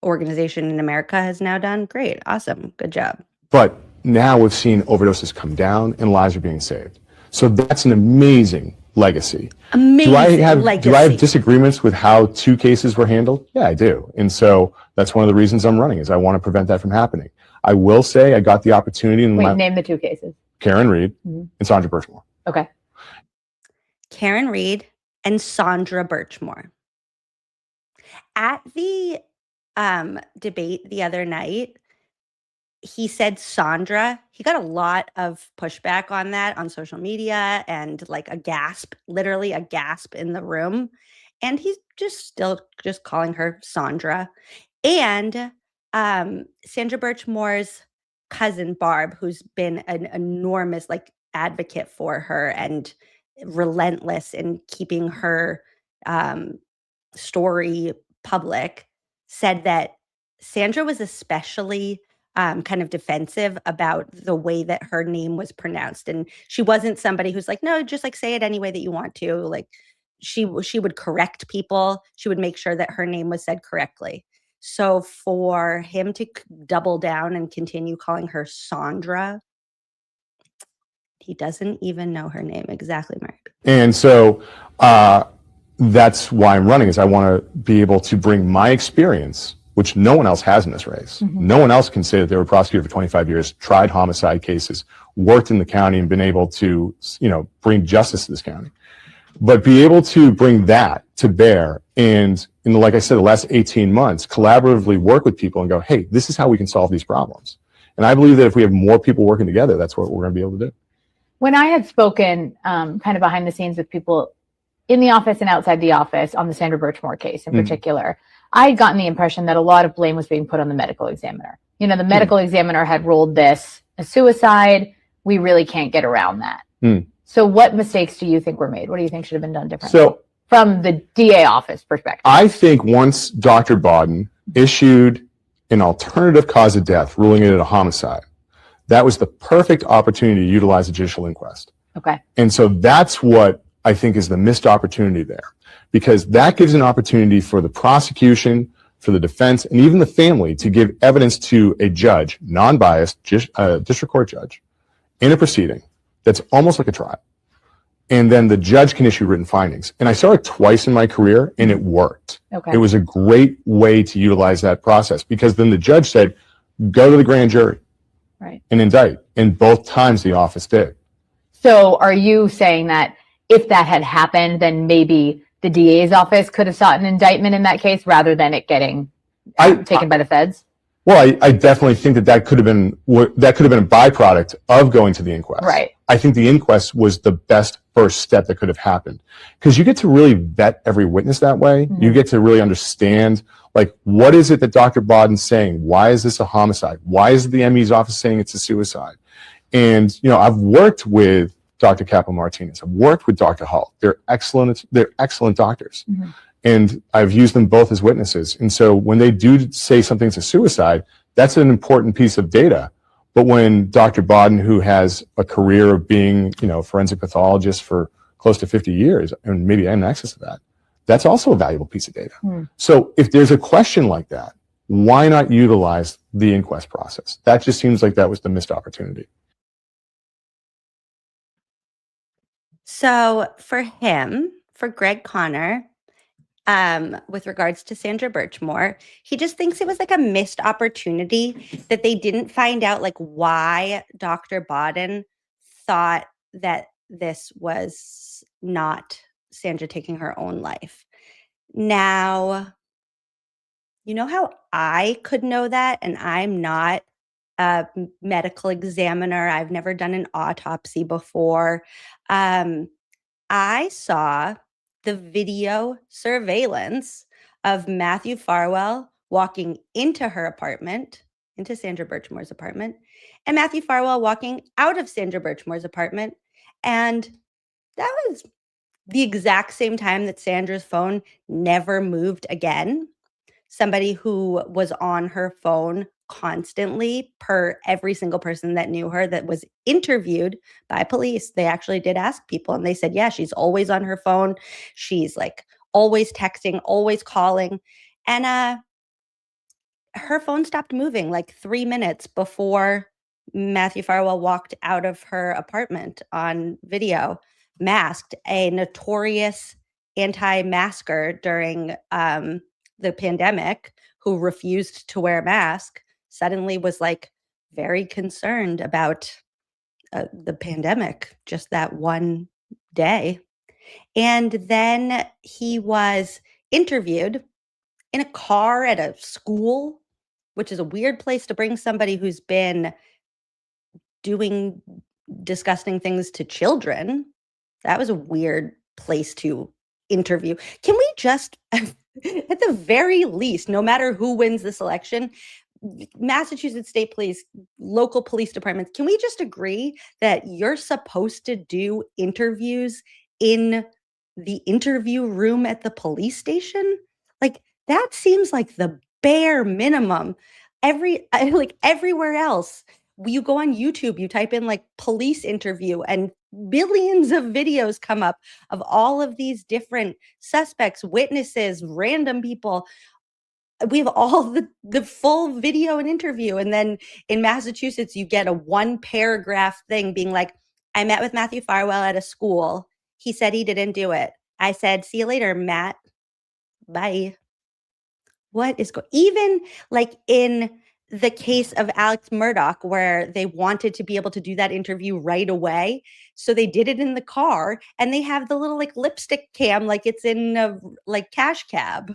organization in America has now done? Great, awesome, good job. But now we've seen overdoses come down and lives are being saved. So that's an amazing legacy. Amazing do I have legacy. disagreements with how 2 cases were handled? Yeah, I do. And so that's one of the reasons I'm running, is I want to prevent that from happening. I will say I got the opportunity in name the 2 cases. Karen Reed and Sandra Birchmore. Okay. Karen Reed and Sandra Birchmore. At the debate the other night, he said Sandra. He got a lot of pushback on that on social media, and like a gasp, literally a gasp in the room. And he's still calling her Sandra. And Sandra Birchmore's cousin Barb, who's been an enormous like advocate for her and relentless in keeping her story public, said that Sandra was especially kind of defensive about the way that her name was pronounced. And she wasn't somebody who's like, no, just like say it any way that you want to. Like she would correct people. She would make sure that her name was said correctly. So for him to double down and continue calling her Sandra, he doesn't even know her name exactly, Mark. And so that's why I'm running, is I want to be able to bring my experience, which no one else has in this race. No one else can say that they were prosecuted for 25 years, tried homicide cases, worked in the county, and been able to, bring justice to this county. But be able to bring that to bear and, like I said, the last 18 months, collaboratively work with people and go, hey, this is how we can solve these problems. And I believe that if we have more people working together, that's what we're going to be able to do. When I had spoken kind of behind the scenes with people in the office and outside the office on the Sandra Birchmore case in particular, I had gotten the impression that a lot of blame was being put on the medical examiner. The medical examiner had ruled this a suicide. We really can't get around that. So what mistakes do you think were made? What do you think should have been done differently? So from the DA office perspective? I think once Dr. Bodden issued an alternative cause of death, ruling it a homicide, that was the perfect opportunity to utilize a judicial inquest. Okay. And so that's what I think is the missed opportunity there, because that gives an opportunity for the prosecution, for the defense, and even the family to give evidence to a judge, non-biased, district court judge, in a proceeding that's almost like a trial. and then the judge can issue written findings. And I saw it twice in my career, and it worked. Okay. It was a great way to utilize that process, because then the judge said, go to the grand jury and indict. And both times the office did. So are you saying that if that had happened, then maybe the DA's office could have sought an indictment in that case rather than it getting taken by the feds? Well, I definitely think that could have been a byproduct of going to the inquest. Right. I think the inquest was the best first step that could have happened, because you get to really vet every witness that way. Mm-hmm. You get to really understand, like, what is it that Dr. Bodden's saying? Why is this a homicide? Why is the ME's office saying it's a suicide? And, you know, I've worked with Dr. Kaplan Martinez. I've worked with Dr. Hull. They're excellent doctors. Mm-hmm. And I've used them both as witnesses. And so when they do say something's a suicide, that's an important piece of data. But when Dr. Bodden, who has a career of being, you know, a forensic pathologist for close to 50 years, and maybe in excess of that, that's also a valuable piece of data. So if there's a question like that, why not utilize the inquest process? That just seems like that was the missed opportunity. So for him, for Greg Conner, with regards to Sandra Birchmore, he just thinks it was like a missed opportunity that they didn't find out like why Dr. Bodden thought that this was not Sandra taking her own life. Now, you know how I could know that, and I'm not a medical examiner. I've never done an autopsy before. I saw the video surveillance of Matthew Farwell walking into her apartment, into Sandra Birchmore's apartment, and Matthew Farwell walking out of Sandra Birchmore's apartment. And that was the exact same time that Sandra's phone never moved again. Somebody who was on her phone constantly, per every single person that knew her that was interviewed by police. They actually did ask people, and they said, yeah, she's always on her phone. She's like always texting, always calling. And her phone stopped moving like 3 minutes before Matthew Farwell walked out of her apartment on video, masked, a notorious anti-masker during the pandemic, who refused to wear a mask, suddenly was like very concerned about the pandemic just that one day. And then he was interviewed in a car at a school, which is a weird place to bring somebody who's been doing disgusting things to children. That was a weird place to interview. Can we just, at the very least, no matter who wins this election, Massachusetts State Police, local police departments, can we just agree that you're supposed to do interviews in the interview room at the police station? Like, that seems like the bare minimum. Everywhere else, you go on YouTube, you type in like police interview, and billions of videos come up of all of these different suspects, witnesses, random people. We have all the full video and interview. And then in Massachusetts, you get a 1-paragraph thing being like, I met with Matthew Farwell at a school. He said he didn't do it. I said, see you later, Matt. Bye. What is even like in the case of Alex Murdaugh, where they wanted to be able to do that interview right away. So they did it in the car, and they have the little like lipstick cam, like it's in a like cash cab.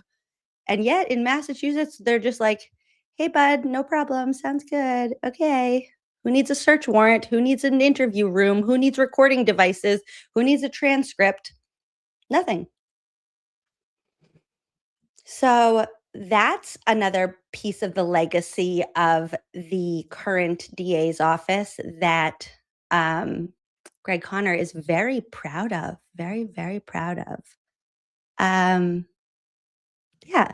And yet in Massachusetts, they're just like, hey, bud, no problem. Sounds good. Okay. Who needs a search warrant? Who needs an interview room? Who needs recording devices? Who needs a transcript? Nothing. So that's another piece of the legacy of the current DA's office that Greg Conner is very proud of. Very, very proud of. Yeah.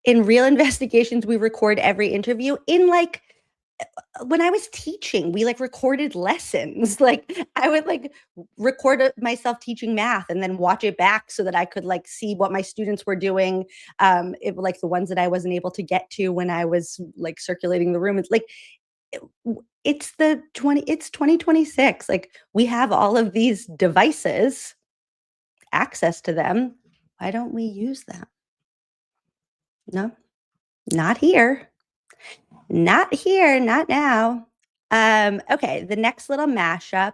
In Real Investigations, we record every interview. In like, when I was teaching, we like recorded lessons. Like I would like record myself teaching math and then watch it back so that I could like see what my students were doing. Like the ones that I wasn't able to get to when I was like circulating the room. It's like, it's 2026. Like we have all of these devices. access to them, why don't we use them? No, not here. Not here, not now. Okay, the next little mashup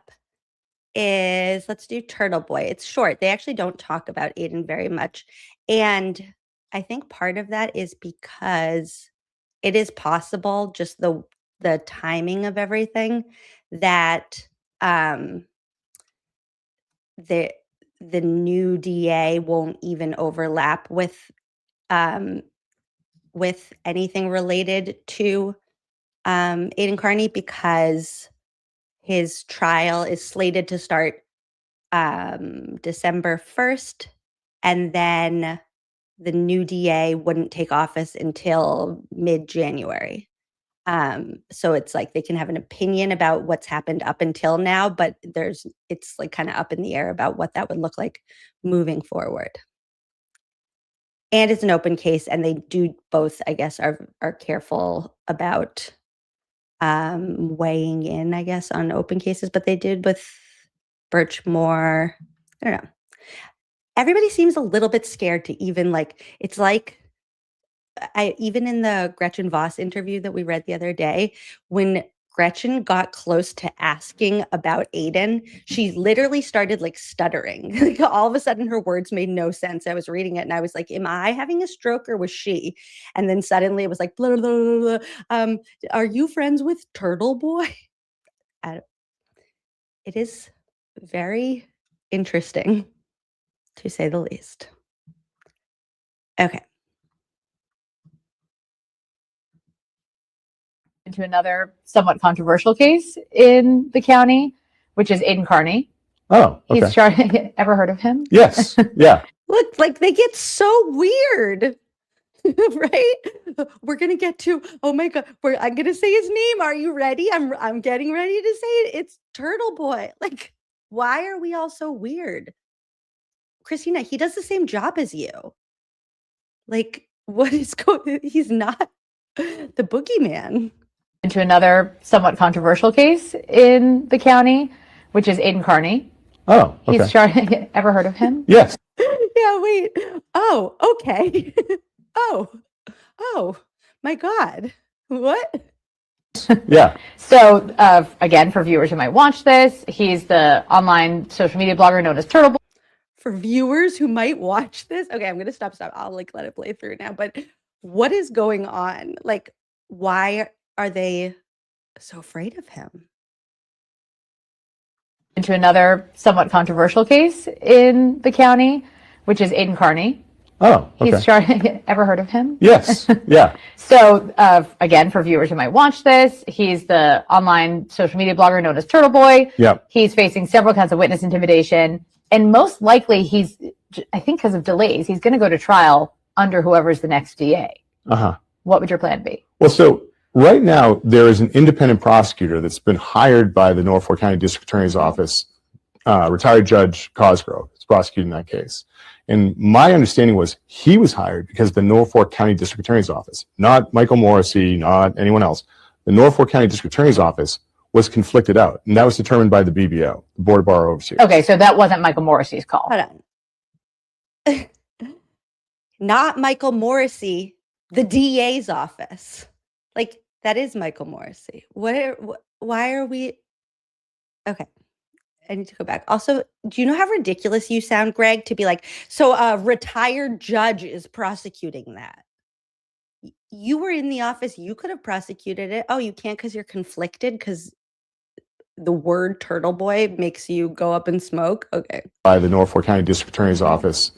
is, let's do Turtleboy. It's short. They actually don't talk about Aiden very much. And I think part of that is because it is possible, just the timing of everything, that the new DA won't even overlap with anything related to Aiden Carney, because his trial is slated to start December 1st, and then the new DA wouldn't take office until mid-January. So it's like they can have an opinion about what's happened up until now, but it's like kind of up in the air about what that would look like moving forward. And it's an open case, and they do both, I guess, are careful about weighing in, I guess, on open cases, but they did with Birchmore. I don't know. Everybody seems a little bit scared to even it's like, even in the Gretchen Voss interview that we read the other day, when Gretchen got close to asking about Aiden, she literally started stuttering. Like all of a sudden her words made no sense. I was reading it and I was like, am I having a stroke or was she? And then suddenly it was like, blah, blah, blah, blah. Are you friends with Turtleboy? It is very interesting, to say the least. Okay. Into another somewhat controversial case in the county, which is Aiden Carney. Oh, okay. He's trying. Ever heard of him? Yes. Yeah. Look, they get so weird, right? We're gonna get to. Oh my God! I'm gonna say his name. Are you ready? I'm getting ready to say it. It's Turtleboy. Why are we all so weird? Christina, he does the same job as you. What is going? He's not the boogeyman. Into another somewhat controversial case in the county, which is Aiden Carney. Oh, okay. He's trying. Ever heard of him? Yes. Yeah. Wait. Oh. Okay. Oh. My God. What? Yeah. So again, for viewers who might watch this, he's the online social media blogger known as Turtleboy. For viewers who might watch this, okay, I'm gonna stop. I'll let it play through now. But what is going on? Why are they so afraid of him? Into another somewhat controversial case in the county, which is Aiden Carney. Oh, okay. He's trying. Ever heard of him? Yes. Yeah. So again, for viewers who might watch this, he's the online social media blogger known as Turtleboy. Yeah. He's facing several counts of witness intimidation, and most likely I think because of delays, he's going to go to trial under whoever's the next DA. Uh-huh. What would your plan be? Well, so right now there is an independent prosecutor that's been hired by the Norfolk County District Attorney's Office, retired Judge Cosgrove is prosecuting that case. And my understanding was he was hired because the Norfolk County District Attorney's Office, not Michael Morrissey, not anyone else, the Norfolk County District Attorney's Office was conflicted out. And that was determined by the BBO, the Board of Bar Overseers. Okay, so that wasn't Michael Morrissey's call. Hold on. Not Michael Morrissey, the DA's office. That is Michael Morrissey. Why are we? Okay. I need to go back. Also, do you know how ridiculous you sound, Greg, to be so a retired judge is prosecuting that? You were in the office. You could have prosecuted it. Oh, you can't because you're conflicted because the word Turtleboy makes you go up in smoke? Okay. By the Norfolk County District Attorney's Office,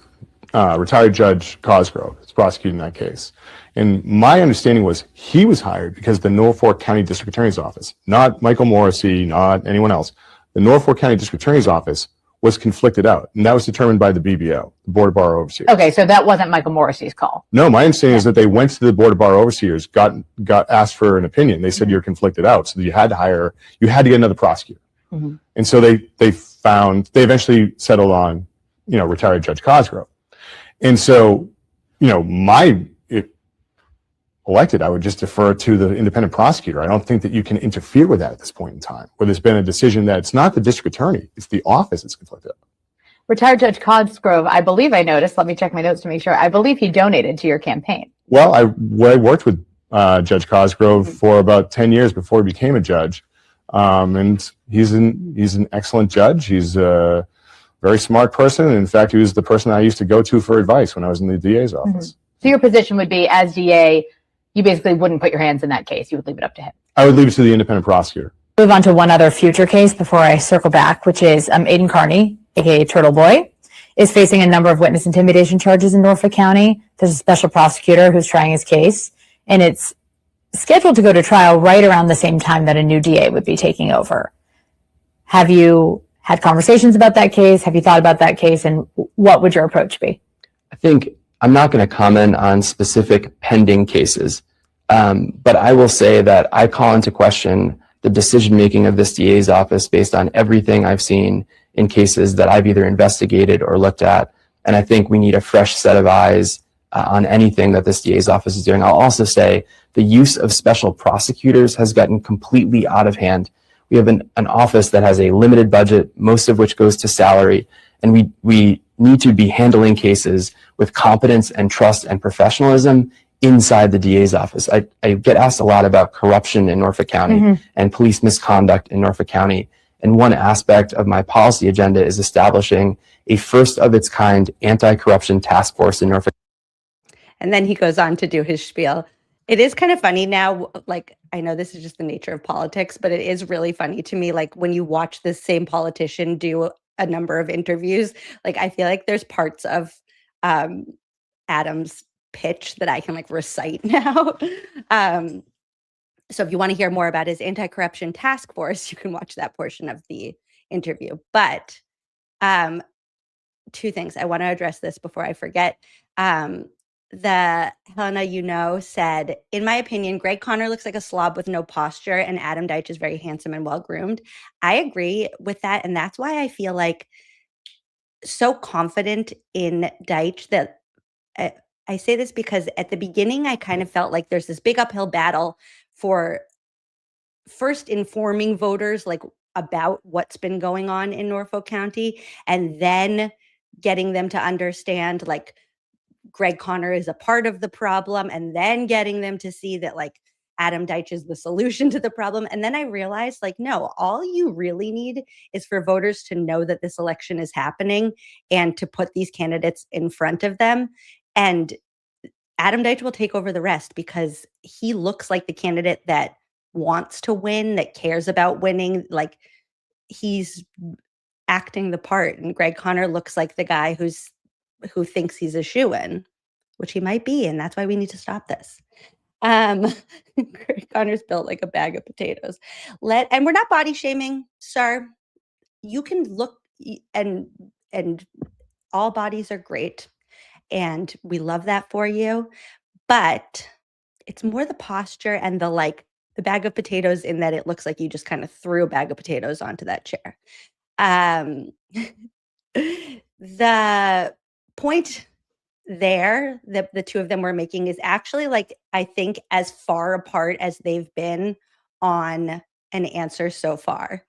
retired Judge Cosgrove is prosecuting that case. And my understanding was he was hired because the Norfolk County District Attorney's Office, not Michael Morrissey, not anyone else, the Norfolk County District Attorney's Office was conflicted out. And that was determined by the BBO, the Board of Bar Overseers. Okay, so that wasn't Michael Morrissey's call. No, my understanding is that they went to the Board of Bar Overseers, got asked for an opinion. They said you're conflicted out, so you had to get another prosecutor. Mm-hmm. And so they eventually settled on, retired Judge Cosgrove. And so, if elected, I would just defer to the independent prosecutor. I don't think that you can interfere with that at this point in time, where there's been a decision that it's not the district attorney, it's the office that's conflicted. Retired Judge Cosgrove, I believe I noticed, let me check my notes to make sure, I believe he donated to your campaign. Well, I worked with Judge Cosgrove for about 10 years before he became a judge. And he's an excellent judge. He's a very smart person. And in fact, he was the person I used to go to for advice when I was in the DA's office. So your position would be, as DA, you basically wouldn't put your hands in that case. You would leave it up to him. I would leave it to the independent prosecutor. Move on to one other future case before I circle back, which is Aiden Carney, aka Turtleboy, is facing a number of witness intimidation charges in Norfolk County. There's a special prosecutor who's trying his case, and it's scheduled to go to trial right around the same time that a new DA would be taking over. Have you had conversations about that case? Have you thought about that case, and what would your approach be? I think I'm not going to comment on specific pending cases, but I will say that I call into question the decision-making of this DA's office based on everything I've seen in cases that I've either investigated or looked at. And I think we need a fresh set of eyes on anything that this DA's office is doing. I'll also say the use of special prosecutors has gotten completely out of hand. We have an office that has a limited budget, most of which goes to salary, and we need to be handling cases with competence and trust and professionalism inside the DA's office. I get asked a lot about corruption in Norfolk County and police misconduct in Norfolk County. And one aspect of my policy agenda is establishing a first of its kind anti-corruption task force in Norfolk. And then he goes on to do his spiel. It is kind of funny now, like, I know this is just the nature of politics, but it is really funny to me, like, when you watch this same politician do a number of interviews, like, I feel like there's parts of Adam's pitch that I can, like, recite now. So if you want to hear more about his anti-corruption task force, you can watch that portion of the interview. But two things. I want to address this before I forget. The Helena, said, in my opinion, Greg Conner looks like a slob with no posture, and Adam Deitch is very handsome and well-groomed. I agree with that, and that's why I feel like so confident in Deitch that I say this because at the beginning, I kind of felt like there's this big uphill battle for first informing voters, like, about what's been going on in Norfolk County, and then getting them to understand, like, Greg Conner is a part of the problem, and then getting them to see that, like, Adam Deitch is the solution to the problem. And then I realized, like, no, all you really need is for voters to know that this election is happening and to put these candidates in front of them. And Adam Deitch will take over the rest because he looks like the candidate that wants to win, that cares about winning. Like, he's acting the part. And Greg Conner looks like the guy who thinks he's a shoo-in, which he might be, and that's why we need to stop this. Greg Conner's built like a bag of potatoes. And we're not body shaming, sir. You can look, and all bodies are great, and we love that for you. But it's more the posture and the bag of potatoes, in that it looks like you just kind of threw a bag of potatoes onto that chair. The point there that the two of them were making is actually, like, I think as far apart as they've been on an answer so far.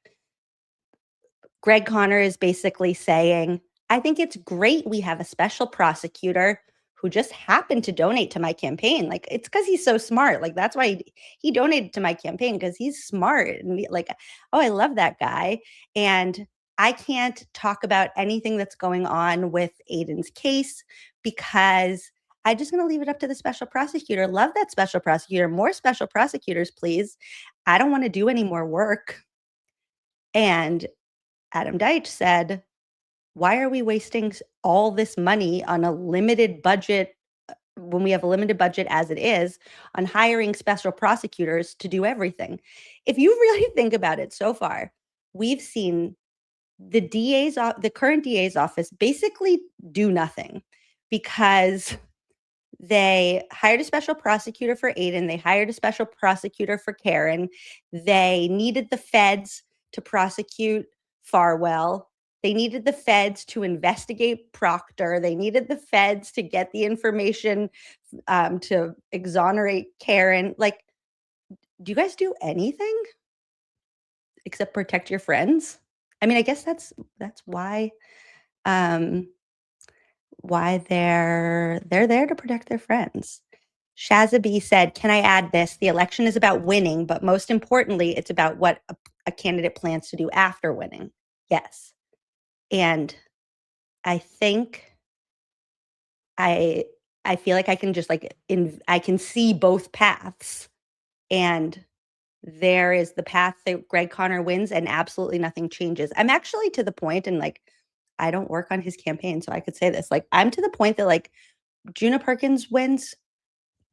Greg Conner is basically saying, I think it's great we have a special prosecutor who just happened to donate to my campaign. Like, it's because he's so smart. Like, that's why he donated to my campaign, because he's smart. And like, oh, I love that guy. And I can't talk about anything that's going on with Aiden's case because I'm just going to leave it up to the special prosecutor. Love that special prosecutor. More special prosecutors, please. I don't want to do any more work. And Adam Deitch said, why are we wasting all this money on a limited budget when we have a limited budget as it is on hiring special prosecutors to do everything? If you really think about it, so far, we've seen the current DA's office basically do nothing, because they hired a special prosecutor for Aiden. They hired a special prosecutor for Karen. They needed the feds to prosecute Farwell. They needed the feds to investigate Proctor. They needed the feds to get the information to exonerate Karen. Like, do you guys do anything except protect your friends? I mean, I guess that's why why they're there to protect their friends. Shazabee said, can I add this? The election is about winning, but most importantly, it's about what a candidate plans to do after winning. Yes. And I think I feel like I can just I can see both paths. And there is the path that Greg Conner wins and absolutely nothing changes. I'm actually to the point, and I don't work on his campaign, so I could say this. I'm to the point that Juna Perkins wins,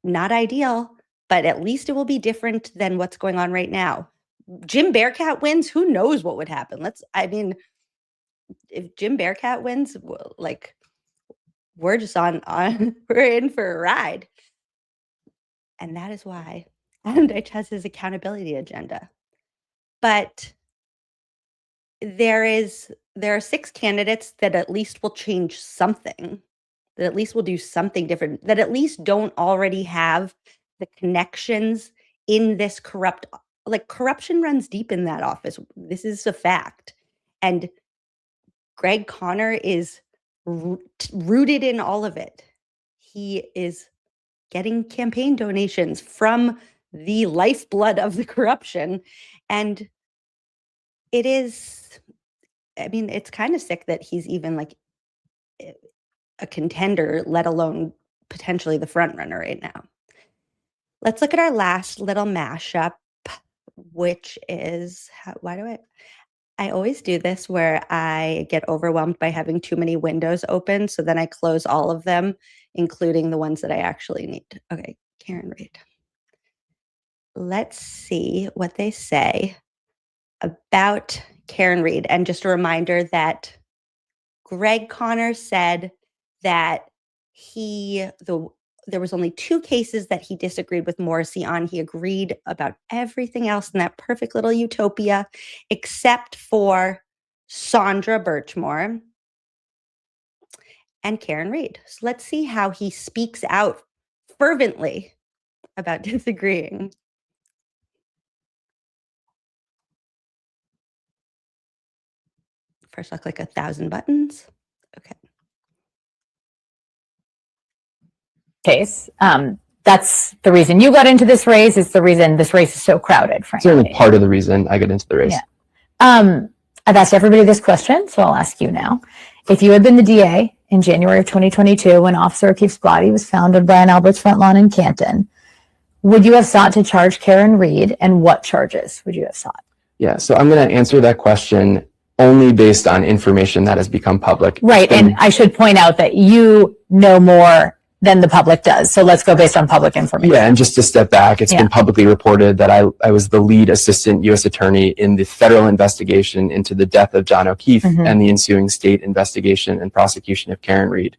not ideal, but at least it will be different than what's going on right now. Jim Bearcat wins, who knows what would happen? If Jim Bearcat wins, we're just we're in for a ride. And that is why Adam Deitch has his accountability agenda. But there are 6 candidates that at least will change something, that at least will do something different, that at least don't already have the connections in this corruption runs deep in that office. This is a fact. And Greg Conner is rooted in all of it. He is getting campaign donations from the lifeblood of the corruption. And it is, it's kind of sick that he's even a contender, let alone potentially the front runner right now. Let's look at our last little mashup, which is, I always do this where I get overwhelmed by having too many windows open. So then I close all of them, including the ones that I actually need. Okay, Karen Reid. Let's see what they say about Karen Reid. And just a reminder that Greg Conner said that there was only 2 cases that he disagreed with Morrissey on. He agreed about everything else in that perfect little utopia, except for Sandra Birchmore and Karen Reid. So let's see how he speaks out fervently about disagreeing. First, look 1,000 buttons. Okay. Case. That's the reason you got into this race. It's the reason this race is so crowded, frankly. Certainly part of the reason I got into the race. Yeah. I've asked everybody this question, so I'll ask you now. If you had been the DA in January of 2022 when Officer O'Keefe's body was found on Brian Albert's front lawn in Canton, would you have sought to charge Karen Reid, and what charges would you have sought? Yeah, so I'm going to answer that question only based on information that has become public. Right, and I should point out that you know more than the public does. So let's go based on public information. Yeah, and just to step back, it's been publicly reported that I was the lead assistant U.S. attorney in the federal investigation into the death of John O'Keefe and the ensuing state investigation and prosecution of Karen Reid.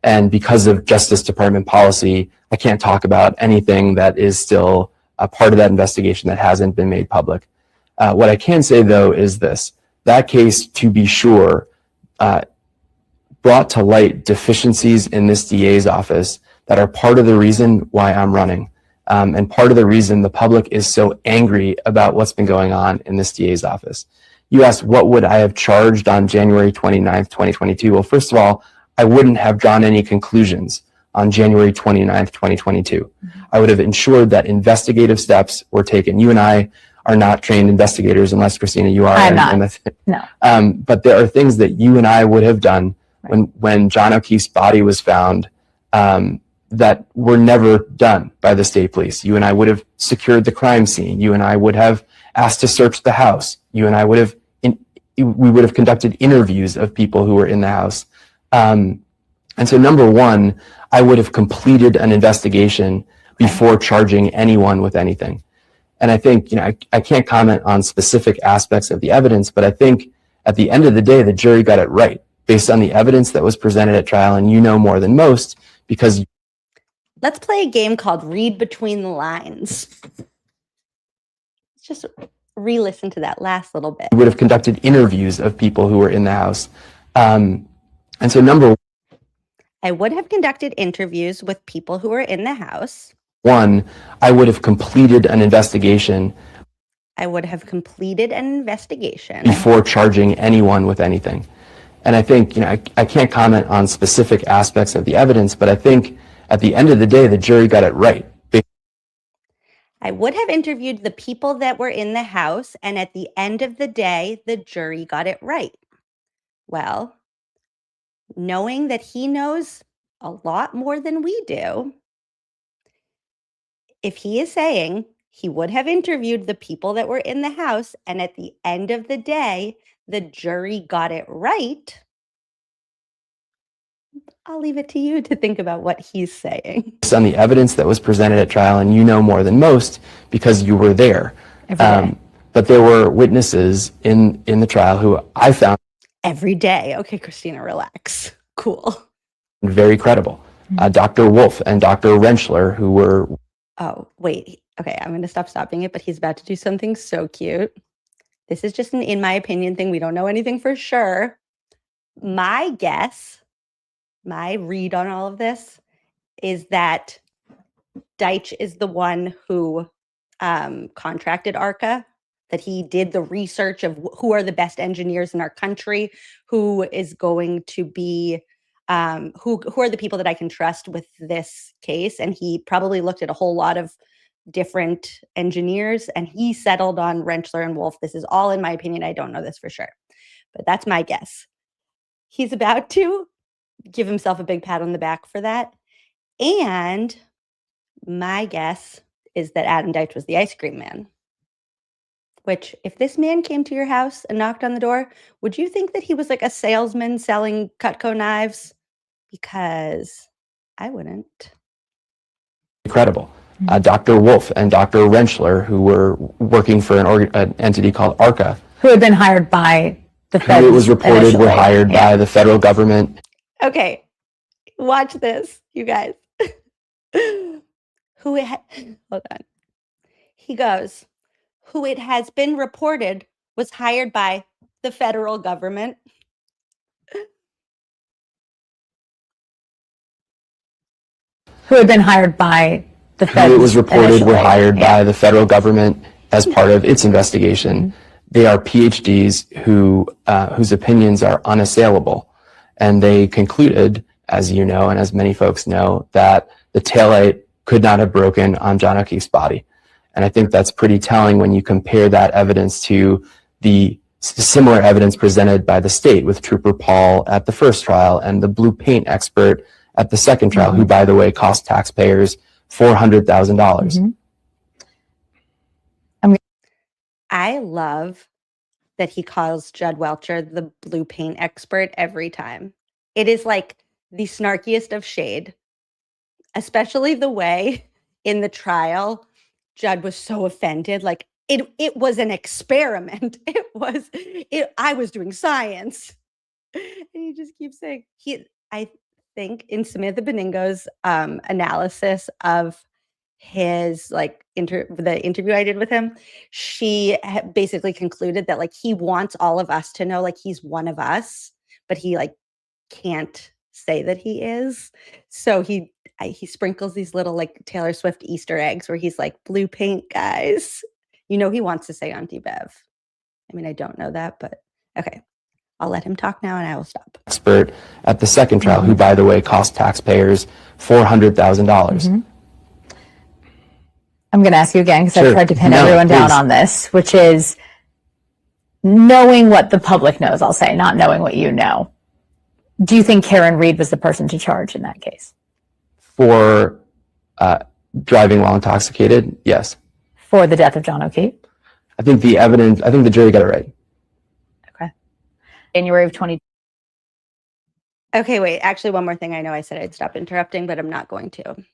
And because of Justice Department policy, I can't talk about anything that is still a part of that investigation that hasn't been made public. What I can say, though, is this. That case, to be sure, brought to light deficiencies in this DA's office that are part of the reason why I'm running, and part of the reason the public is so angry about what's been going on in this DA's office. You asked, what would I have charged on January 29th, 2022? Well, first of all, I wouldn't have drawn any conclusions on January 29th, 2022. I would have ensured that investigative steps were taken. You and I are not trained investigators, unless, Christina, you are. I'm not. No. But there are things that you and I would have done when John O'Keefe's body was found that were never done by the state police. You and I would have secured the crime scene. You and I would have asked to search the house. You and I would have, we would have conducted interviews of people who were in the house. And so number one, I would have completed an investigation before charging anyone with anything. And I think, I can't comment on specific aspects of the evidence, but I think at the end of the day, the jury got it right based on the evidence that was presented at trial. And you know more than most because. Let's play a game called Read Between the Lines. Let's just re-listen to that last little bit. We would have conducted interviews of people who were in the house. And so I would have conducted interviews with people who were in the house. One, I would have completed an investigation. I would have completed an investigation Before charging anyone with anything. And I think, I can't comment on specific aspects of the evidence, but I think at the end of the day, the jury got it right. I would have interviewed the people that were in the house, and at the end of the day, the jury got it right. Well, knowing that he knows a lot more than we do, if he is saying he would have interviewed the people that were in the house, and at the end of the day, the jury got it right, I'll leave it to you to think about what he's saying. Based on the evidence that was presented at trial, and you know more than most because you were there. But there were witnesses in the trial who I found Every day. Okay, Christina, relax. Cool. very credible. Dr. Wolf and Dr. Rentschler, who were... Oh, wait. Okay, I'm going to stop stopping it, but he's about to do something so cute. This is just an in my opinion thing. We don't know anything for sure. My guess, my read on all of this is that Deitch is the one who contracted ARCA, that he did the research of who are the best engineers in our country, who is going to be, who are the people that I can trust with this case. And he probably looked at a whole lot of different engineers and he settled on Rentschler and Wolf. This is all in my opinion. I don't know this for sure, but that's my guess. He's about to give himself a big pat on the back for that. And my guess is that Adam Deitch was the ice cream man. Which, if this man came to your house and knocked on the door, would you think that he was like a salesman selling Cutco knives? Because I wouldn't. Incredible. Dr. Wolf and Dr. Rentschler, who were working for an entity called ARCA. Who had been hired by the feds. Who it was reported were hired by the federal government. Okay, watch this, you guys. Hold on. He goes, who it has been reported was hired by the federal government. Who had been hired by the feds. Who it was reported were hired by the federal government as part of its investigation. They are PhDs whose opinions are unassailable. And they concluded, as you know, and as many folks know, that the taillight could not have broken on John O'Keefe's body. And I think that's pretty telling when you compare that evidence to the similar evidence presented by the state with Trooper Paul at the first trial and the blue paint expert at the second trial, who, by the way, cost taxpayers $400,000. I love that he calls Judd Welcher the blue paint expert every time. It is like the snarkiest of shade, especially the way in the trial Judd was so offended. Like it was an experiment. I was doing science. And he just keeps saying, I think in Samantha Beningo's analysis of his the interview I did with him, she basically concluded that like he wants all of us to know like he's one of us, but he like can't say that he is. So he sprinkles these little like Taylor Swift Easter eggs where he's like, blue paint guys. You know, he wants to say Auntie Bev. I mean, I don't know that, but okay. I'll let him talk now and I will stop. Expert at the second trial, who, by the way, cost taxpayers $400,000. I'm going to ask you again because Sure. I've tried to pin No, everyone down please. on this, which is knowing what the public knows, I'll say, not knowing what you know. Do you think Karen Reed was the person to charge in that case? For driving while intoxicated, yes. For the death of John O'Keefe? I think the jury got it right. Okay. January of 20. Okay, wait. Actually, one more thing. I know I said I'd stop interrupting, but I'm not going to.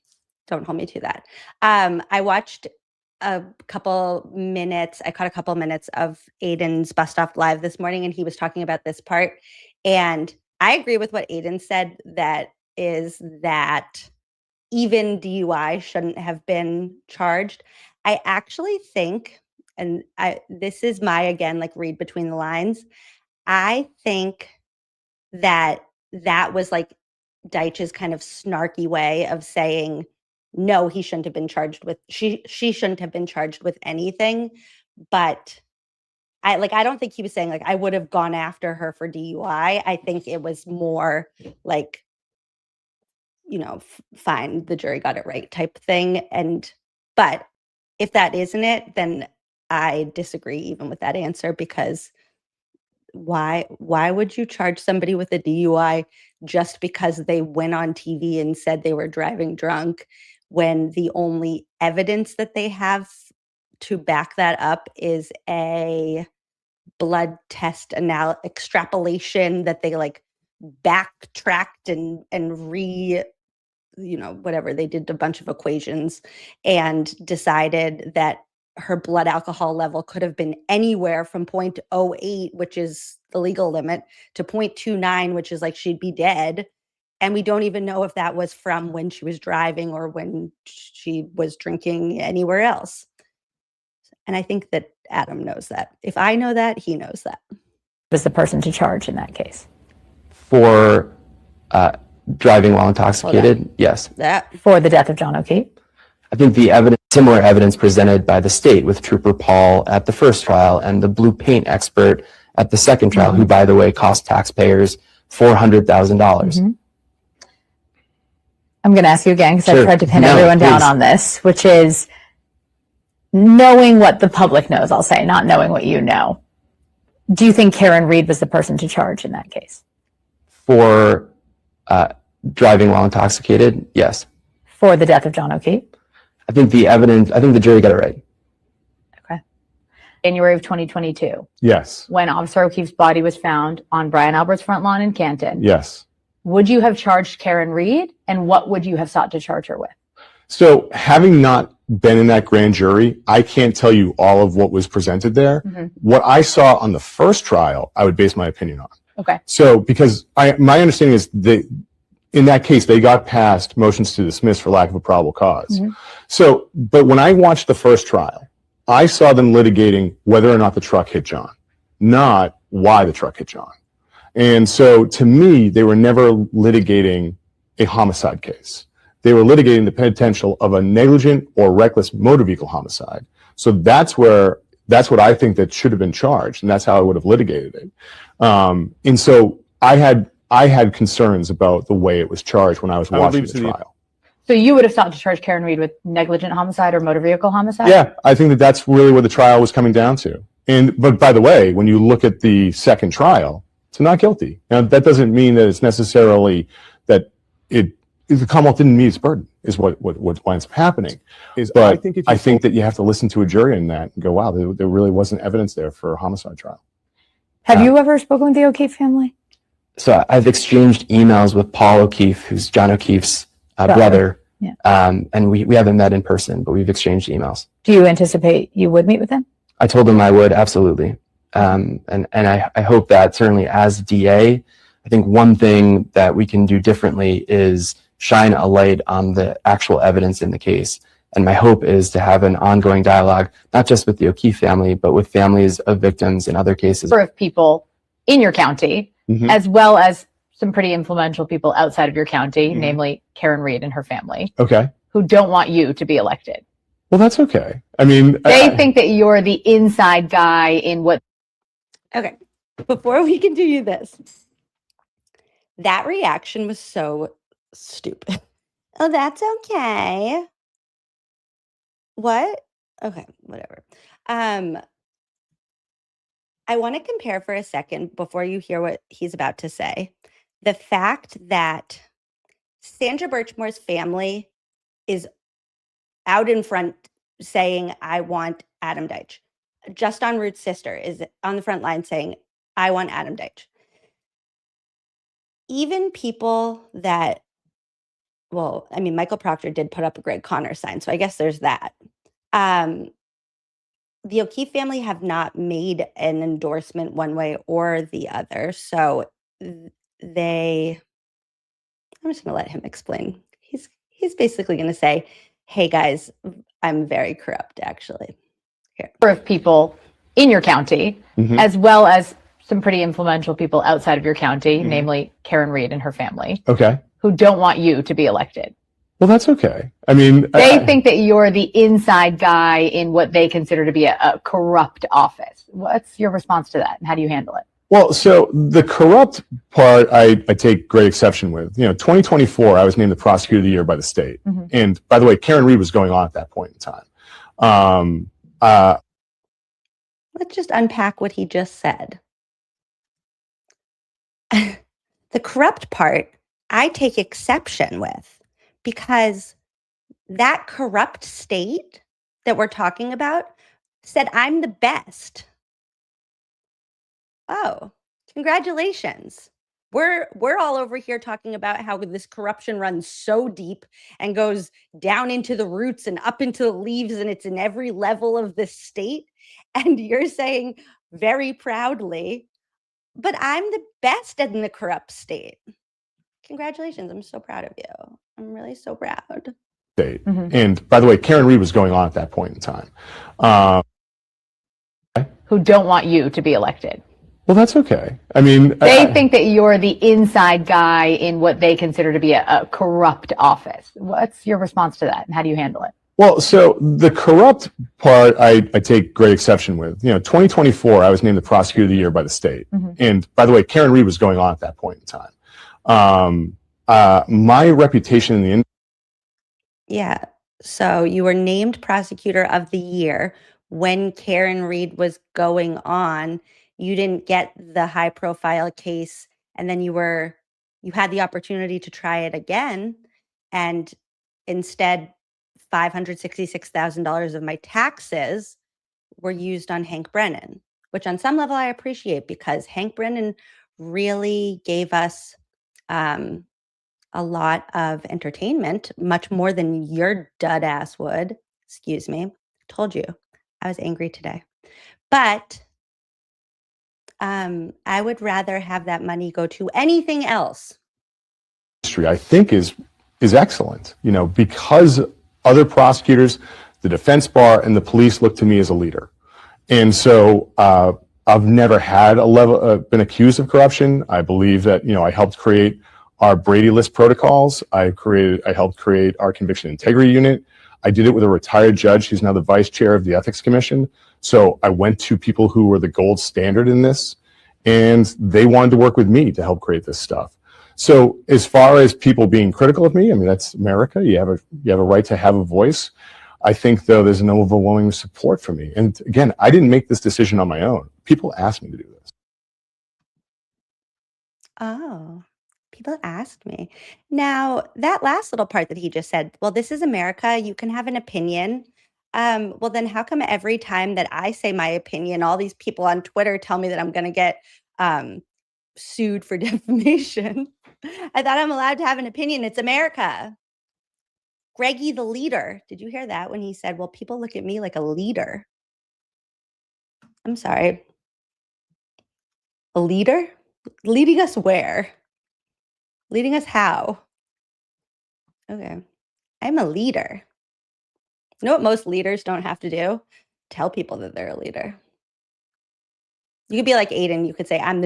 Don't hold me to that. I watched a couple minutes. I caught a couple minutes of Aiden's Bust Off Live this morning, and he was talking about this part. And I agree with what Aiden said, that even DUI shouldn't have been charged. I actually think, and this is my, again, like read between the lines. I think that was like Deitch's kind of snarky way of saying, no, he shouldn't have been charged with, she shouldn't have been charged with anything. But I don't think he was saying like I would have gone after her for DUI. I think it was more like, fine, the jury got it right type thing. But if that isn't it, then I disagree even with that answer, because why would you charge somebody with a DUI just because they went on TV and said they were driving drunk, when the only evidence that they have to back that up is a blood test extrapolation that they like backtracked and whatever, they did a bunch of equations and decided that her blood alcohol level could have been anywhere from 0.08, which is the legal limit, to 0.29, which is like she'd be dead. And we don't even know if that was from when she was driving or when she was drinking anywhere else. And I think that Adam knows that. If I know that, he knows that. Was the person to charge in that case? For driving while intoxicated, yes. For the death of John O'Keefe? I think the similar evidence presented by the state with Trooper Paul at the first trial and the blue paint expert at the second trial, who, by the way, cost taxpayers $400,000. I'm going to ask you again, because I've tried to pin everyone down on this, which is knowing what the public knows, I'll say, not knowing what you know. Do you think Karen Reed was the person to charge in that case? For driving while intoxicated, yes. For the death of John O'Keefe? I think the jury got it right. Okay. January of 2022. Yes. When Officer O'Keefe's body was found on Brian Albert's front lawn in Canton. Yes. Would you have charged Karen Reed, and what would you have sought to charge her with? So, having not been in that grand jury, I can't tell you all of what was presented there. What I saw on the first trial, I would base my opinion on. Okay. So, because my understanding is in that case, they got past motions to dismiss for lack of a probable cause. So, but when I watched the first trial, I saw them litigating whether or not the truck hit John, not why the truck hit John. And so, to me, they were never litigating a homicide case. They were litigating the potential of a negligent or reckless motor vehicle homicide. So that's what I think that should have been charged, and that's how I would have litigated it. And so I had concerns about the way it was charged when I was watching the trial. So you would have sought to charge Karen Reed with negligent homicide or motor vehicle homicide? Yeah, I think that's really what the trial was coming down to. But by the way, when you look at the second trial, it's not guilty. Now, that doesn't mean that it's necessarily that the Commonwealth didn't meet its burden, is what winds up happening. But I think that you have to listen to a jury in that and go, wow, there really wasn't evidence there for a homicide trial. Have you ever spoken with the O'Keefe family? So I've exchanged emails with Paul O'Keefe, who's John O'Keefe's brother. Yeah. And we haven't met in person, but we've exchanged emails. Do you anticipate you would meet with him? I told him I would, absolutely. And I hope that certainly as DA, I think one thing that we can do differently is shine a light on the actual evidence in the case. And my hope is to have an ongoing dialogue, not just with the O'Keefe family, but with families of victims in other cases. Of people in your county, as well as some pretty influential people outside of your county, namely Karen Reed and her family. Okay. Who don't want you to be elected. Well, that's okay. I mean, they think that you're the inside guy in what. Okay. Before we continue this, that reaction was so stupid. Oh, that's okay. What? Okay, whatever. I want to compare for a second before you hear what he's about to say. The fact that Sandra Birchmore's family is out in front saying, I want Adam Deitch. Just on Ruth's sister is on the front line saying, I want Adam Deitch. Even people that, well, I mean, Michael Proctor did put up a Greg Connor sign, so I guess there's that. The O'Keefe family have not made an endorsement one way or the other, so I'm just going to let him explain. He's basically going to say, hey guys, I'm very corrupt, actually. Here. Of people in your county, as well as some pretty influential people outside of your county, namely Karen Reed and her family. Okay. Who don't want you to be elected. Well, that's okay. I mean, They think that you're the inside guy in what they consider to be a corrupt office. What's your response to that, and how do you handle it? Well, so the corrupt part, I take great exception with. 2024, I was named the prosecutor of the year by the state. And by the way, Karen Reed was going on at that point in time. Let's just unpack what he just said. The corrupt part, I take exception with, because that corrupt state that we're talking about said I'm the best. Oh, congratulations. We're all over here talking about how this corruption runs so deep and goes down into the roots and up into the leaves, and it's in every level of the state. And you're saying very proudly, but I'm the best in the corrupt state. Congratulations. I'm so proud of you. I'm really so proud. State. And by the way, Karen Reed was going on at that point in time. Who don't want you to be elected. Well, that's okay. I mean, They think that you're the inside guy in what they consider to be a corrupt office. What's your response to that, and how do you handle it? Well, so the corrupt part, I take great exception with. 2024, I was named the prosecutor of the year by the state. And by the way, Karen Reed was going on at that point in time. My reputation in the industry. Yeah. So you were named prosecutor of the year when Karen Reed was going on. You didn't get the high profile case, and then you had the opportunity to try it again, and instead $566,000 of my taxes were used on Hank Brennan, which on some level I appreciate, because Hank Brennan really gave us a lot of entertainment, much more than your dud ass would. Excuse me. Told you I was angry today. But I would rather have that money go to anything else. I think is excellent, because other prosecutors, the defense bar, and the police look to me as a leader. And so I've never had been accused of corruption. I believe that, I helped create our Brady List protocols. I helped create our conviction integrity unit. I did it with a retired judge who's now the vice chair of the Ethics Commission. So I went to people who were the gold standard in this, and they wanted to work with me to help create this stuff. So as far as people being critical of me, I mean, that's America. You have a right to have a voice. I think, though, there's an overwhelming support for me. And again, I didn't make this decision on my own. People asked me to do this. Oh, people asked me. Now, that last little part that he just said, well, this is America. You can have an opinion. Well, then how come every time that I say my opinion, all these people on Twitter tell me that I'm going to get sued for defamation? I thought I'm allowed to have an opinion. It's America. Greggy the leader. Did you hear that when he said, well, people look at me like a leader? I'm sorry. A leader? Leading us where? Leading us how? Okay. I'm a leader. You know what most leaders don't have to do? Tell people that they're a leader. You could be like Aiden. You could say, I'm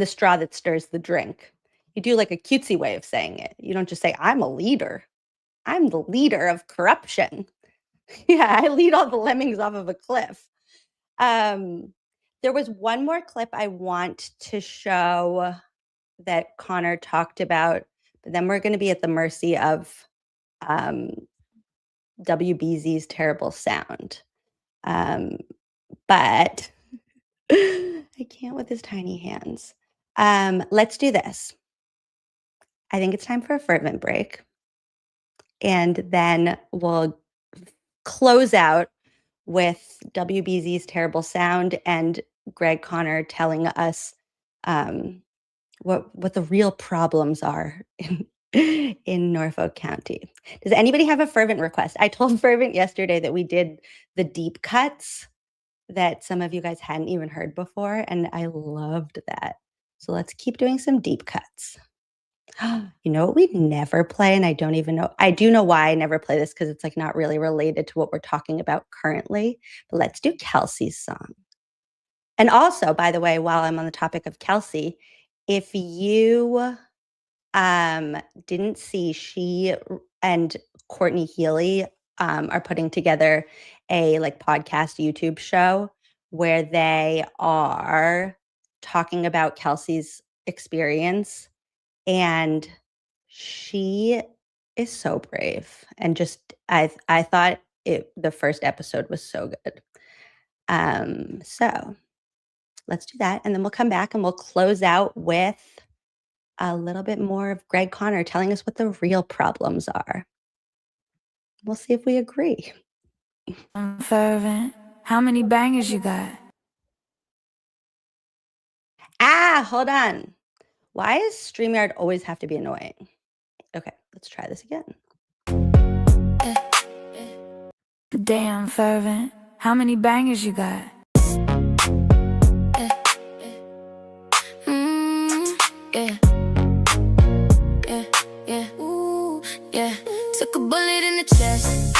the straw that stirs the drink. You do like a cutesy way of saying it. You don't just say, I'm a leader. I'm the leader of corruption. Yeah, I lead all the lemmings off of a cliff. There was one more clip I want to show that Connor talked about, but then we're going to be at the mercy of WBZ's terrible sound. But I can't with his tiny hands. Let's do this. I think it's time for a fervent break. And then we'll close out with WBZ's terrible sound and Greg Connor telling us what the real problems are in Norfolk County. Does anybody have a fervent request? I told Fervent yesterday that we did the deep cuts that some of you guys hadn't even heard before, and I loved that. So let's keep doing some deep cuts. You know what we never play, and I don't even know. I do know why I never play this, because it's like not really related to what we're talking about currently. But let's do Kelsey's song. And also, by the way, while I'm on the topic of Kelsey, if you didn't see, she and Courtney Healy are putting together a like podcast YouTube show where they are talking about Kelsey's experience, and she is so brave. And just I thought the first episode was so good. So let's do that, and then we'll come back and we'll close out with a little bit more of Greg Connor telling us what the real problems are. We'll see if we agree. Fervent, how many bangers you got? Hold on. Why does StreamYard always have to be annoying? Okay, let's try this again. Damn, Fervent, how many bangers you got? Took a bullet in the chest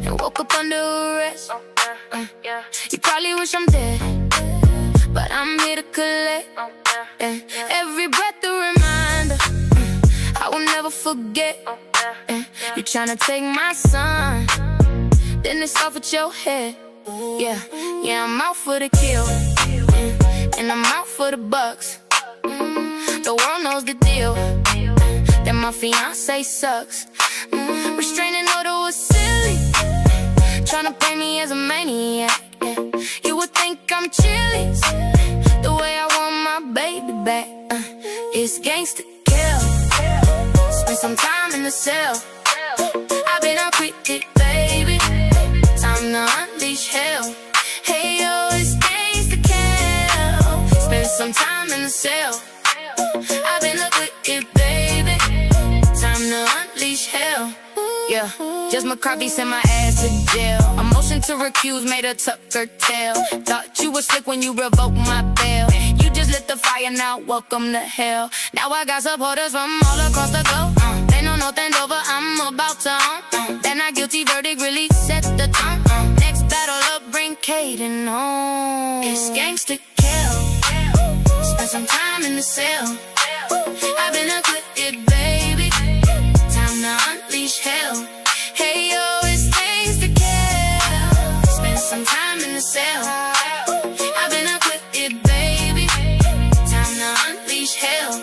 and woke up under arrest. You probably wish I'm dead, but I'm here to collect. Every breath a reminder, I will never forget. You tryna take my son, then it's off at your head. Yeah, I'm out for the kill, and I'm out for the bucks. The world knows the deal, that my fiance sucks. Restraining order was silly, tryna paint me as a maniac. You would think I'm Chili's, the way I want my baby back. It's gangsta kill, spend some time in the cell. I've been acquitted, baby, time to unleash hell. Hey yo, it's gangsta kill, spend some time in the cell. I've been acquitted, baby, time to unleash hell. Yeah, just McCarthy sent my ass to jail. A motion to recuse made a Tucker tale. Thought you was slick when you revoked my bail. You just lit the fire, now welcome to hell. Now I got supporters from all across the globe. They know nothing over, I'm about to Then our guilty verdict really set the tone. Next battle up, bring Caden home. It's gangsta kill, spend some time in the cell. I've been acquitted, baby, time to unleash hell. Hey yo, it's gangsta kill, spend some time in the cell. I've been acquitted, baby, time to unleash hell.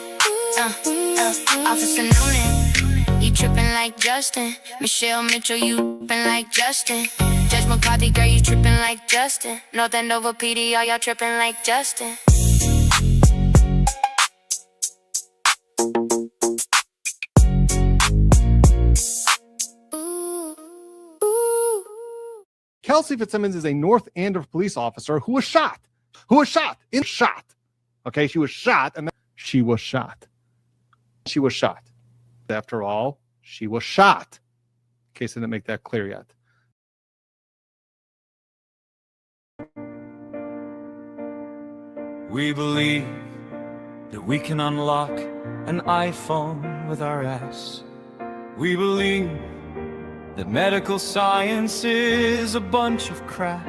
Officer Noonan, you trippin' like Justin. Michelle Mitchell, you trippin' like Justin. Judge McCarthy, girl, you trippin' like Justin. North Andover PD, all y'all trippin' like Justin. Kelsey Fitzsimmons is a North Andover police officer who was shot. Okay, she was shot, and she was shot. She was shot. After all, she was shot. In case I didn't make that clear yet. We believe that we can unlock an iPhone with our ass. We believe that medical science is a bunch of crap.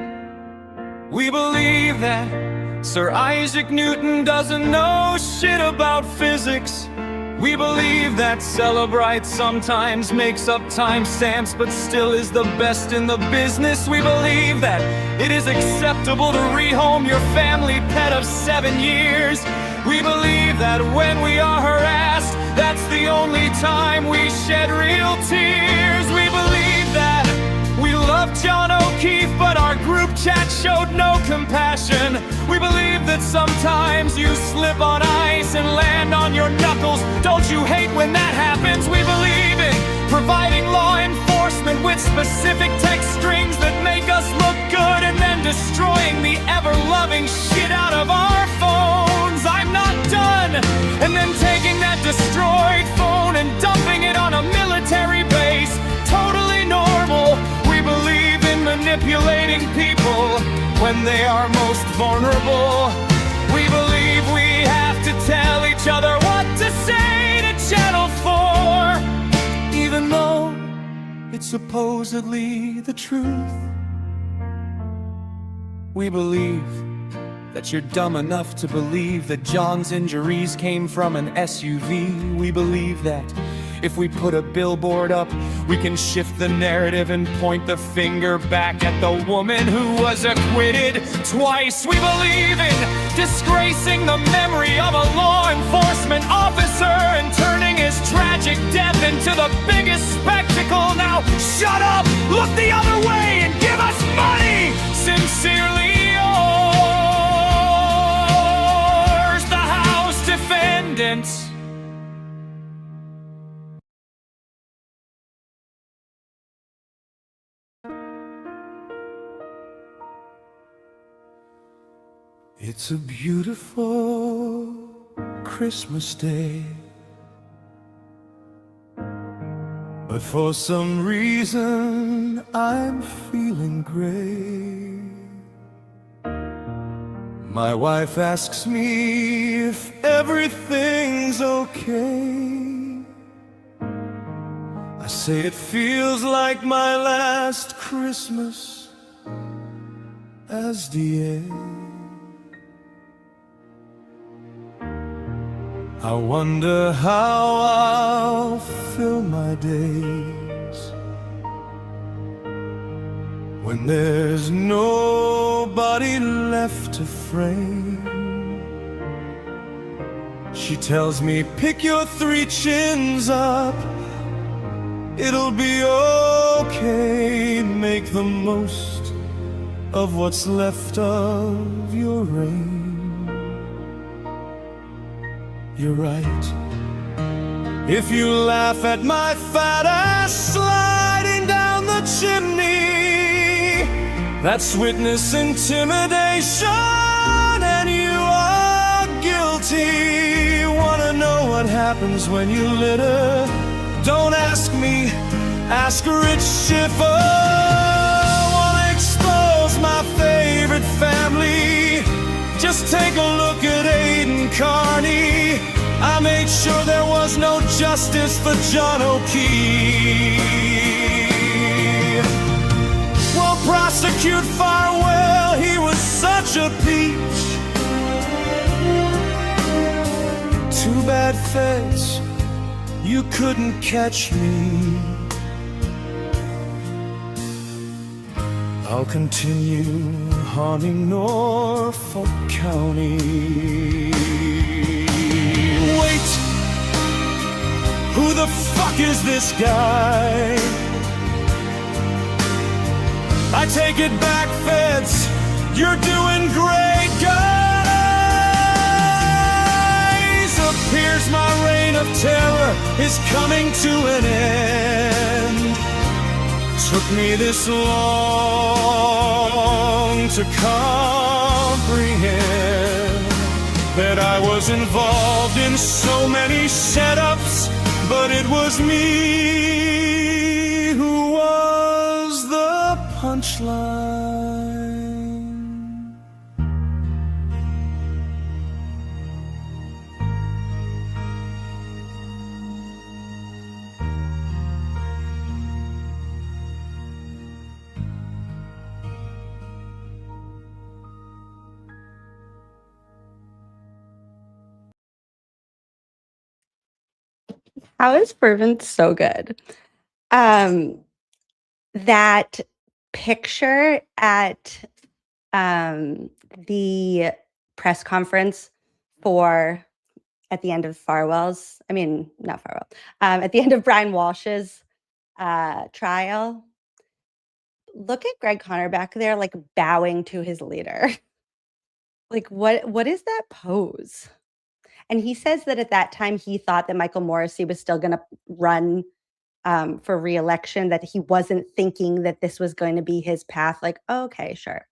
We believe that Sir Isaac Newton doesn't know shit about physics. We believe that Celebrite sometimes makes up timestamps but still is the best in the business. We believe that it is acceptable to rehome your family pet of 7 years. We believe that when we are harassed, that's the only time we shed real tears. We believe that we love John O'Keefe, but our group chat showed no compassion. We believe that sometimes you slip on ice and land on your knuckles. Don't you hate when that happens? We believe in providing law enforcement with specific text strings that make us look good and then destroying the ever-loving shit out of our phones. I'm not done. And then taking that destroyed phone and dumping it on a military base. Totally normal. We believe in manipulating people when they are most vulnerable. We believe we have to tell each other what to say to Channel 4, even though it's supposedly the truth. We believe that you're dumb enough to believe that John's injuries came from an SUV. We believe that If we put a billboard up, we can shift the narrative and point the finger back at the woman who was acquitted twice. We believe in disgracing the memory of a law enforcement officer and turning his tragic death into the biggest spectacle. Now shut up, look the other way, and give us money! Sincerely yours, the House defendants. It's a beautiful Christmas day, but for some reason I'm feeling gray. My wife asks me if everything's okay. I say it feels like my last Christmas as DA. I wonder how I'll fill my days when there's nobody left to frame. She tells me, pick your 3 chins up, it'll be okay. Make the most of what's left of your reign. You're right. If you laugh at my fat ass sliding down the chimney, that's witness intimidation, and you are guilty. Wanna know what happens when you litter? Don't ask me, ask Rich Schiffer. Wanna expose my favorite family? Just take a look at Aiden Carney. I made sure there was no justice for John O'Keefe. We'll prosecute Farwell, he was such a peach. Too bad, feds, you couldn't catch me. I'll continue haunting Norfolk County. Wait, who the fuck is this guy? I take it back, feds, you're doing great, guys. Appears my reign of terror is coming to an end. Took me this long to comprehend that I was involved in so many setups, but it was me who was the punchline. How is Fervent so good? That picture at the press conference for at the end of Farwell's, I mean, not Farwell, at the end of Brian Walsh's trial. Look at Greg Conner back there, like bowing to his leader. Like, what is that pose? And he says that at that time he thought that Michael Morrissey was still going to run for re-election, that he wasn't thinking that this was going to be his path. Like, okay, sure.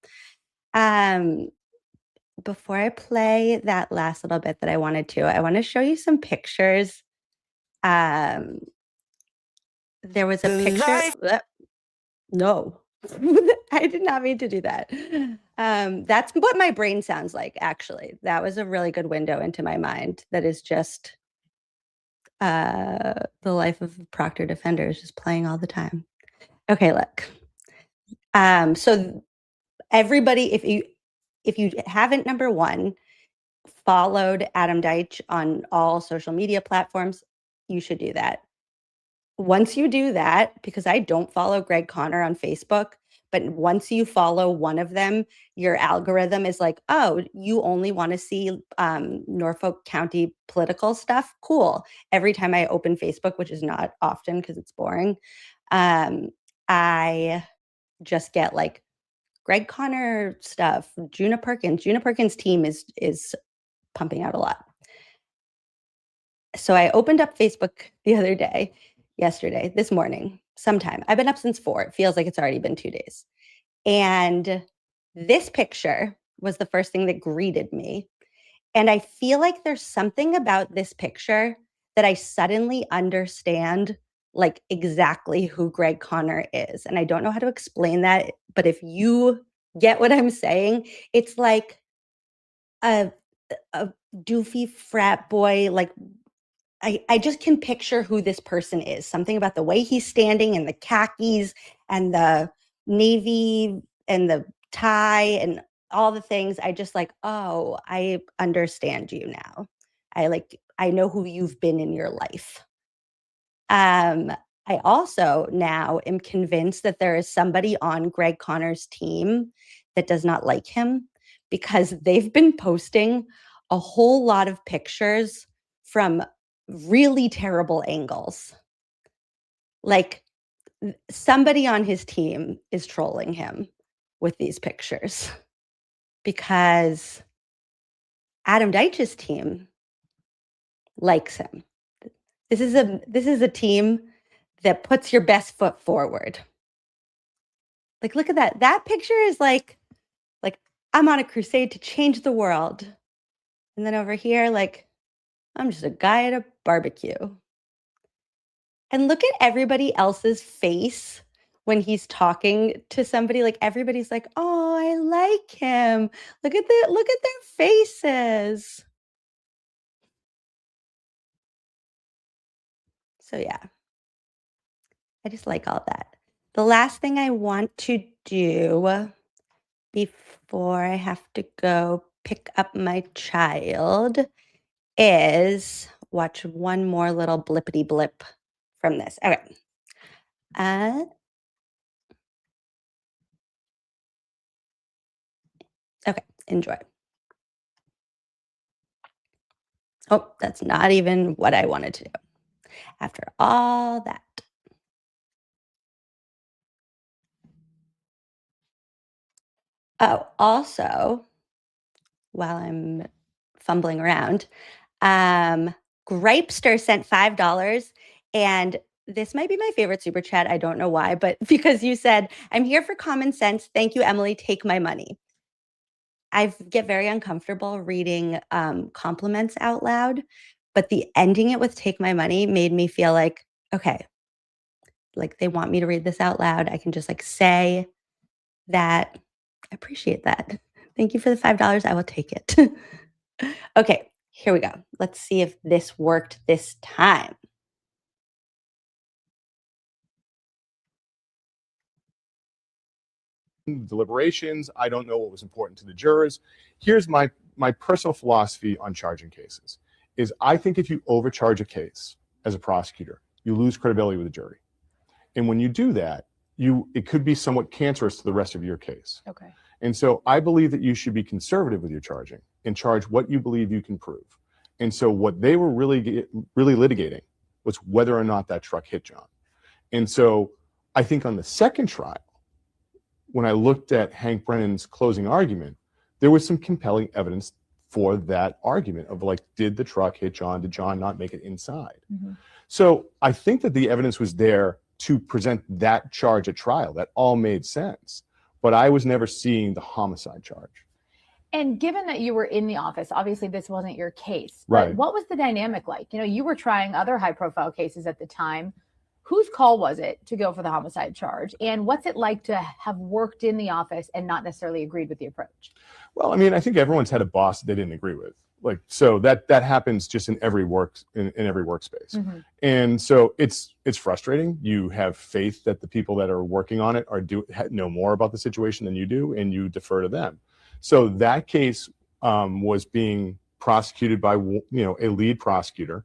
Before I play that last little bit that I wanted to, I want to show you some pictures. There was a picture. No, I did not mean to do that. That's what my brain sounds like, actually. That was a really good window into my mind. That is just the life of Proctor defenders just playing all the time. Okay, look. So everybody, if you haven't, number one, followed Adam Deitch on all social media platforms, you should do that. once you do that, because I don't follow Greg Connor on Facebook, but once you follow one of them, your algorithm is like, oh, you only want to see Norfolk County political stuff. Cool. Every time I open Facebook, which is not often because it's boring, I just get like Greg Connor stuff, Juna Perkins' team is pumping out a lot. So I opened up Facebook the other day, this morning, sometime. I've been up since 4. It feels like it's already been 2 days. And this picture was the first thing that greeted me. And I feel like there's something about this picture that I suddenly understand like exactly who Greg Connor is. And I don't know how to explain that, but if you get what I'm saying, it's like a doofy frat boy, like I just can picture who this person is. Something about the way he's standing and the khakis and the navy and the tie and all the things. I just like, oh, I understand you now. I know who you've been in your life. I also now am convinced that there is somebody on Greg Connor's team that does not like him because they've been posting a whole lot of pictures from really terrible angles. Like somebody on his team is trolling him with these pictures because Adam Deitch's team likes him. This is a team that puts your best foot forward. Like, look at that. That picture is like I'm on a crusade to change the world. And then over here, like, I'm just a guy at a barbecue. And look at everybody else's face when he's talking to somebody. Like everybody's like, oh, I like him. Look at their faces. So yeah, I just like all that. The last thing I want to do before I have to go pick up my child is watch one more little blippity blip from this. Okay. Okay, enjoy. Oh, that's not even what I wanted to do. After all that. Oh, also, while I'm fumbling around, Gripester sent $5, and this might be my favorite super chat. I don't know why, but because you said, I'm here for common sense. Thank you, Emily. Take my money. I get very uncomfortable reading compliments out loud, but the ending it with take my money made me feel like, okay, like they want me to read this out loud. I can just like say that. I appreciate that. Thank you for the $5. I will take it. Okay, here we go. Let's see if this worked this time. Deliberations. I don't know what was important to the jurors. Here's my personal philosophy on charging cases is I think if you overcharge a case as a prosecutor, you lose credibility with the jury. And when you do that, it could be somewhat cancerous to the rest of your case. Okay. And so I believe that you should be conservative with your charging and charge what you believe you can prove. And so what they were really litigating was whether or not that truck hit John. And so I think on the second trial, when I looked at Hank Brennan's closing argument, there was some compelling evidence for that argument of like, did the truck hit John? Did John not make it inside? Mm-hmm. So I think that the evidence was there to present that charge at trial. That all made sense. But I was never seeing the homicide charge. And given that you were in the office, obviously this wasn't your case. But Right. what was the dynamic like? You know, you were trying other high-profile cases at the time. Whose call was it to go for the homicide charge? And what's it like to have worked in the office and not necessarily agreed with the approach? Well, I mean, I think everyone's had a boss that they didn't agree with. Like, so that happens just in every in every workspace. Mm-hmm. And so it's frustrating. You have faith that the people that are working on it know more about the situation than you do, and you defer to them. So that case was being prosecuted by a lead prosecutor.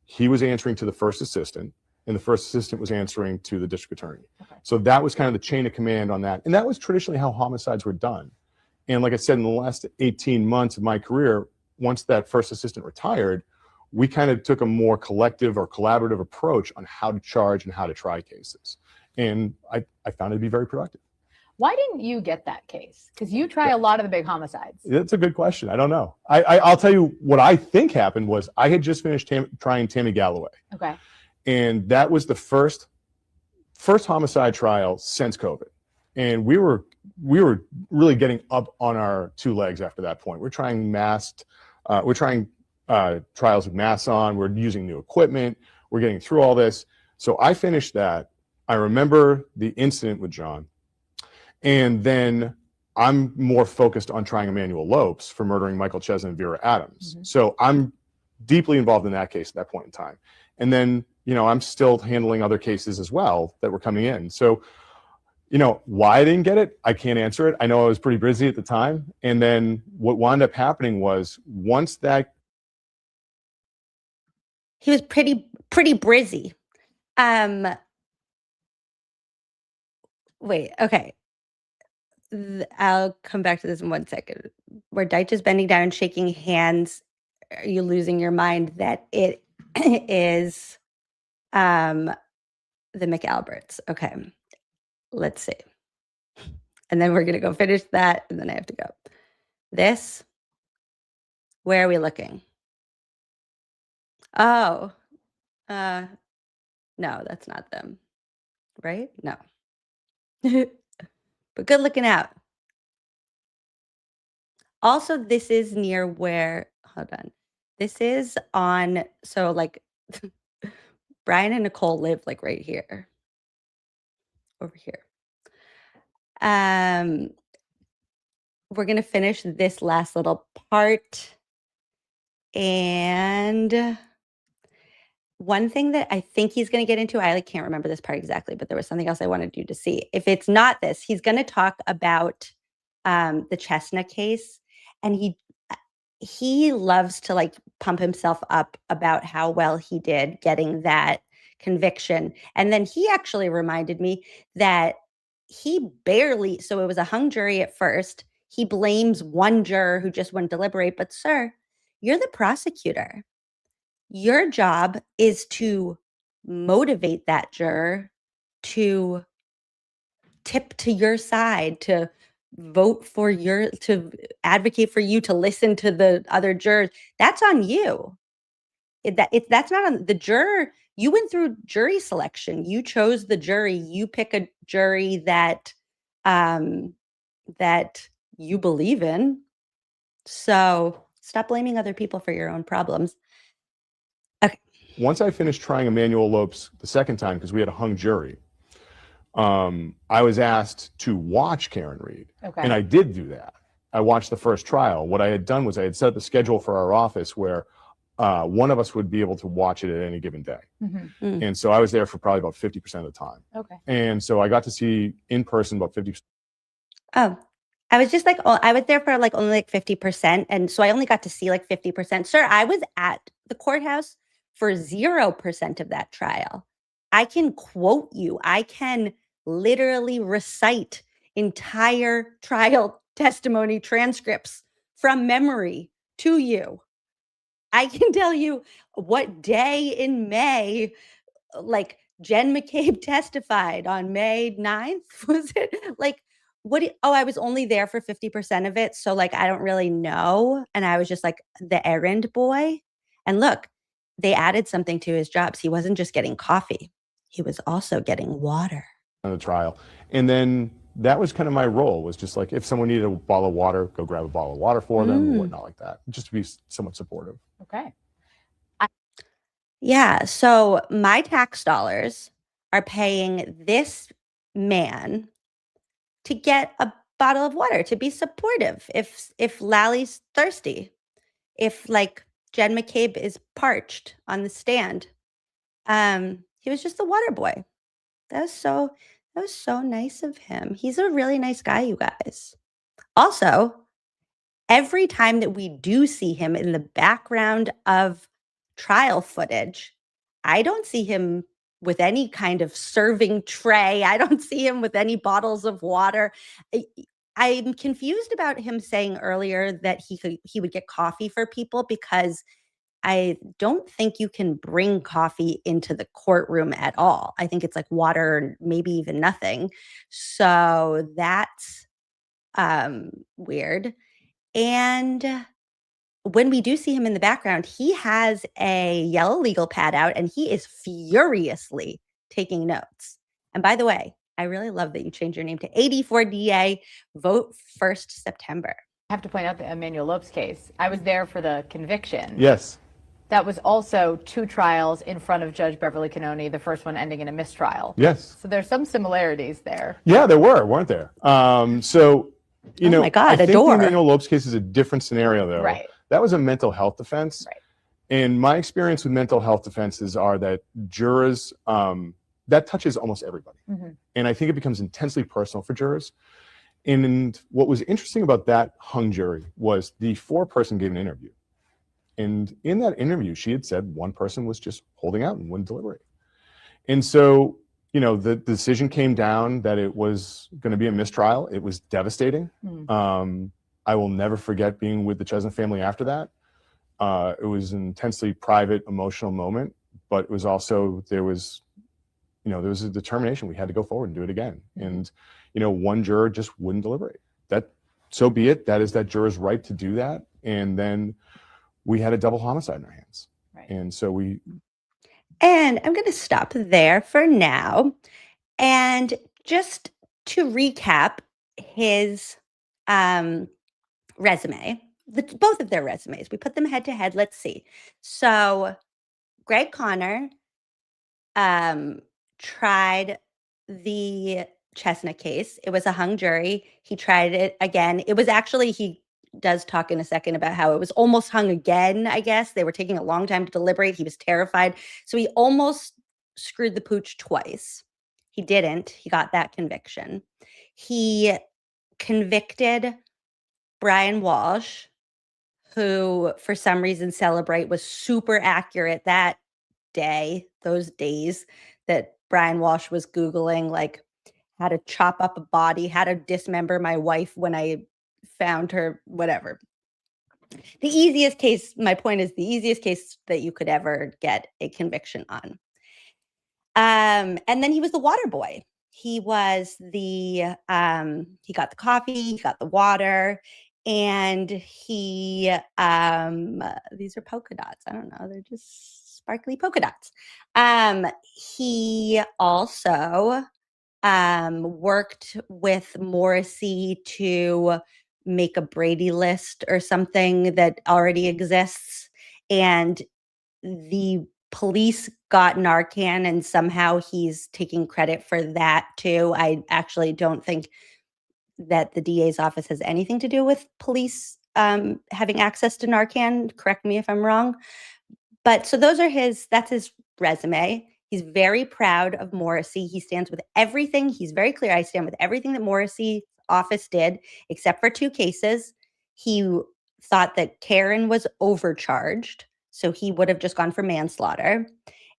He was answering to the first assistant, and the first assistant was answering to the district attorney. So that was kind of the chain of command on that. And that was traditionally how homicides were done. And like I said, in the last 18 months of my career, once that first assistant retired, we kind of took a more collective or collaborative approach on how to charge and how to try cases. And I found it to be very productive. Why didn't you get that case? Because you try a lot of the big homicides. That's a good question. I don't know. I'll tell you what I think happened was I had just finished trying Tammy Galloway. Okay. And that was the first homicide trial since COVID. And we were really getting up on our two legs after that point. We're trying trials with masks on. We're using new equipment. We're getting through all this. So I finished that. I remember the incident with John. And then I'm more focused on trying Emmanuel Lopes for murdering Michael Chesna and Vera Adams. Mm-hmm. So I'm deeply involved in that case at that point in time. And then, I'm still handling other cases as well that were coming in. So, why I didn't get it, I can't answer it. I know I was pretty busy at the time. And then what wound up happening was once that. He was pretty brizzy. Wait, okay. I'll come back to this in 1 second. Where Deitch is bending down and shaking hands, are you losing your mind that it is the McAlberts? Okay, let's see. And then we're going to go finish that, and then I have to go. This, where are we looking? Oh, no, that's not them, right? No. But good looking out. Also, this is near where, hold on. This is on, so like Brian and Nicole live like right here. Over here. We're going to finish this last little part. And one thing that I think he's going to get into, I can't remember this part exactly, but there was something else I wanted you to see. If it's not this, he's going to talk about the Chesna case, and he loves to like pump himself up about how well he did getting that conviction. And then he actually reminded me that he barely, so it was a hung jury at first. He blames one juror who just wouldn't deliberate, but sir, you're the prosecutor. Your job is to motivate that juror to tip to your side, to vote for to advocate for you, to listen to the other jurors. That's on you. That's not on the juror. You went through jury selection. You chose the jury. You pick a jury that you believe in. So stop blaming other people for your own problems. Okay. Once I finished trying Emmanuel Lopes the second time, because we had a hung jury, I was asked to watch Karen Reed. Okay. And I did do that. I watched the first trial. What I had done was I had set up a schedule for our office where one of us would be able to watch it at any given day. Mm-hmm. Mm. And so I was there for probably about 50% of the time. Okay. And so I got to see in person about 50%. Oh, I was just like, I was there for like only like 50%. And so I only got to see like 50%. Sir, I was at the courthouse for 0% of that trial. I can quote you. I can literally recite entire trial testimony transcripts from memory to you. I can tell you what day in May, like Jen McCabe testified on May 9th, was it? Like, I was only there for 50% of it. So like, I don't really know. And I was just like the errand boy. And look, they added something to his jobs. He wasn't just getting coffee. He was also getting water. On the trial. And then that was kind of my role, was just like, if someone needed a bottle of water, go grab a bottle of water for them, or whatnot like that, just to be somewhat supportive. Okay. Yeah. So my tax dollars are paying this man to get a bottle of water, to be supportive. If Lally's thirsty, if like Jen McCabe is parched on the stand, he was just the water boy. That was so nice of him. He's a really nice guy, you guys. Also, every time that we do see him in the background of trial footage, I don't see him with any kind of serving tray. I don't see him with any bottles of water. I'm confused about him saying earlier that he would get coffee for people, because I don't think you can bring coffee into the courtroom at all. I think it's like water, maybe even nothing. So that's weird. And when we do see him in the background, he has a yellow legal pad out and he is furiously taking notes. And by the way, I really love that you changed your name to 84DA. Vote 1st September. I have to point out the Emmanuel Lopes case. I was there for the conviction. Yes. That was also 2 trials in front of Judge Beverly Cannoni, the first one ending in a mistrial. Yes. So there's some similarities there. Yeah, there were, weren't there? So, you know, my God, I think door. the Emmanuel Lopes case is a different scenario, though. Right. That was a mental health defense. Right. And my experience with mental health defenses are that jurors, that touches almost everybody. Mm-hmm. And I think it becomes intensely personal for jurors. And what was interesting about that hung jury was the 4-person gave an interview. And in that interview, she had said one person was just holding out and wouldn't deliberate. And so, you know, the decision came down that it was going to be a mistrial. It was devastating. I will never forget being with the Chesnut family after that. It was an intensely private, emotional moment, but it was also, there was a determination. We had to go forward and do it again. And, you know, one juror just wouldn't deliberate. That, so be it. That is that juror's right to do that. And then we had a double homicide in our hands. Right. And so And I'm going to stop there for now. And just to recap his resume, both of their resumes, we put them head to head. Let's see. So Greg Connor tried the Chesnut case. It was a hung jury. He tried it again. It was actually, he does talk in a second about how it was almost hung again, I guess. They were taking a long time to deliberate. He was terrified. So he almost screwed the pooch twice. He didn't. He got that conviction. He convicted Brian Walsh, who for some reason Celebrate was super accurate that day, those days that Brian Walsh was Googling, like, how to chop up a body, how to dismember my wife when I found her, whatever. The easiest case, my point is, the easiest case that you could ever get a conviction on. And then he was the water boy. He was the, he got the coffee, he got the water, and he, these are polka dots. I don't know. They're just sparkly polka dots. He also worked with Morrissey to make a Brady list or something that already exists. And the police got Narcan, and somehow he's taking credit for that too. I actually don't think that the DA's office has anything to do with police having access to Narcan. Correct me if I'm wrong. But so that's his resume. He's very proud of Morrissey. He stands with everything. He's very clear. I stand with everything that Morrissey's office did, except for 2 cases. He thought that Karen was overcharged, so he would have just gone for manslaughter.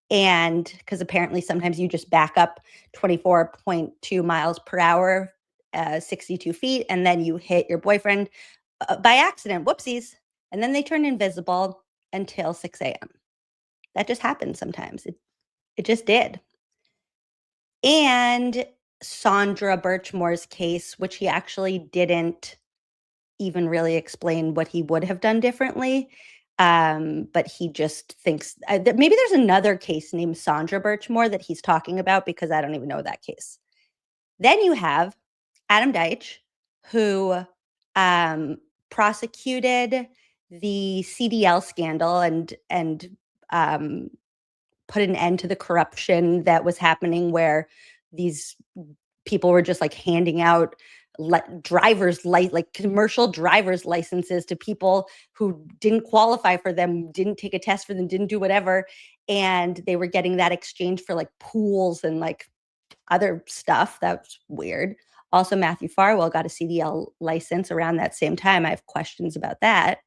And because apparently sometimes you just back up 24.2 miles per hour, 62 feet, and then you hit your boyfriend by accident. Whoopsies. And then they turn invisible until 6 a.m. That just happens sometimes. It just did. And Sandra Birchmore's case, which he actually didn't even really explain what he would have done differently. But he just thinks that maybe there's another case named Sandra Birchmore that he's talking about, because I don't even know that case. Then you have Adam Deitch, who prosecuted the CDL scandal and put an end to the corruption that was happening, where these people were just like handing out commercial driver's licenses to people who didn't qualify for them, didn't take a test for them, didn't do whatever. And they were getting that exchange for like pools and like other stuff. That's weird. Also, Matthew Farwell got a CDL license around that same time. I have questions about that.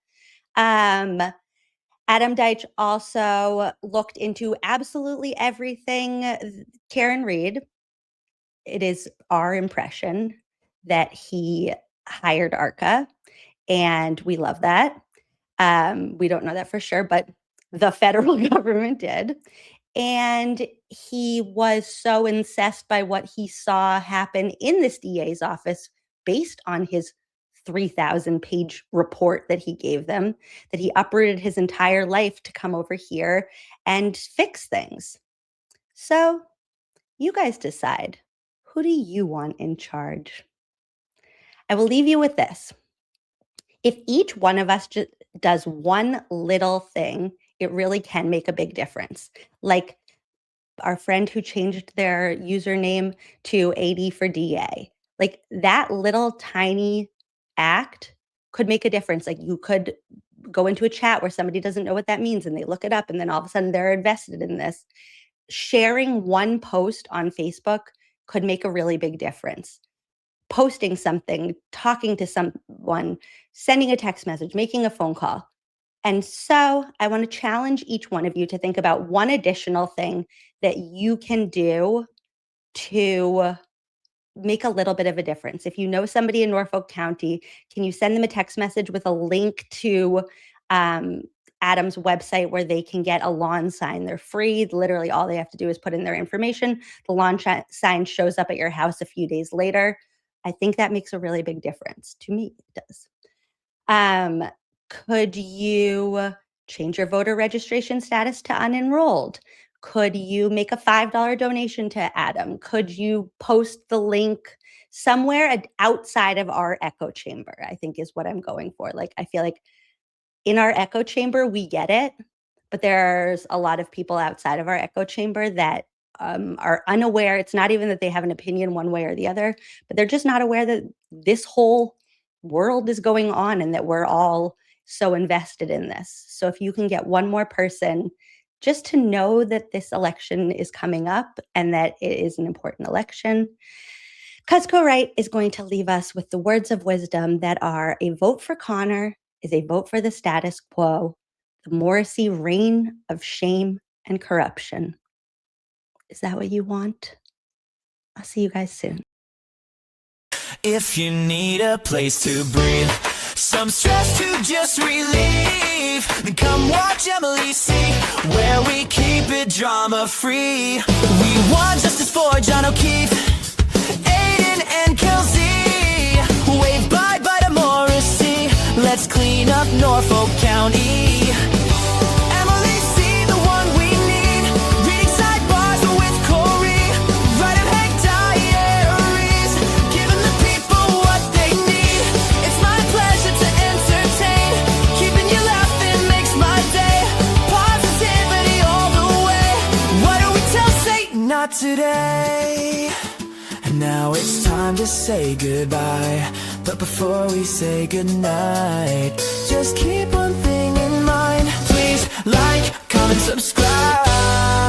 Adam Deitch also looked into absolutely everything Karen Reed. It is our impression that he hired Arca, and we love that. We don't know that for sure, but the federal government did. And he was so incensed by what he saw happen in this DA's office based on his 3,000-page report that he gave them, that he uprooted his entire life to come over here and fix things. So you guys decide. Who do you want in charge? I will leave you with this. If each one of us does one little thing, it really can make a big difference. Like our friend who changed their username to AD for DA. Like that little tiny act could make a difference. Like you could go into a chat where somebody doesn't know what that means and they look it up and then all of a sudden they're invested in this. Sharing one post on Facebook could make a really big difference. Posting something, talking to someone, sending a text message, making a phone call. And so I want to challenge each one of you to think about one additional thing that you can do to make a little bit of a difference. If you know somebody in Norfolk County, can you send them a text message with a link to Adam's website where they can get a lawn sign? They're free. Literally all they have to do is put in their information. The lawn sign shows up at your house a few days later. I think that makes a really big difference. To me, it does. Could you change your voter registration status to unenrolled? Could you make a $5 donation to Adam? Could you post the link somewhere outside of our echo chamber? I think is what I'm going for. Like, I feel like in our echo chamber, we get it, but there's a lot of people outside of our echo chamber that are unaware. It's not even that they have an opinion one way or the other, but they're just not aware that this whole world is going on and that we're all so invested in this. So if you can get one more person just to know that this election is coming up and that it is an important election, Cusco Wright is going to leave us with the words of wisdom that are: a vote for Connor is a vote for the status quo, the Morrissey reign of shame and corruption. Is that what you want? I'll see you guys soon. If you need a place to breathe, some stress to just relieve, then come watch Emily C, where we keep it drama free. We want justice for John O'Keefe, Aiden and Kelsey. Wave bye-bye to Morrissey. Let's clean up Norfolk County. Emily C, the one we need. Reading sidebars with Corey. Writing hang diaries. Giving the people what they need. It's my pleasure to entertain. Keeping you laughing makes my day. Positivity all the way. Why don't we tell Satan not today? And now it's time to say goodbye. But before we say goodnight, just keep one thing in mind. Please like, comment, subscribe.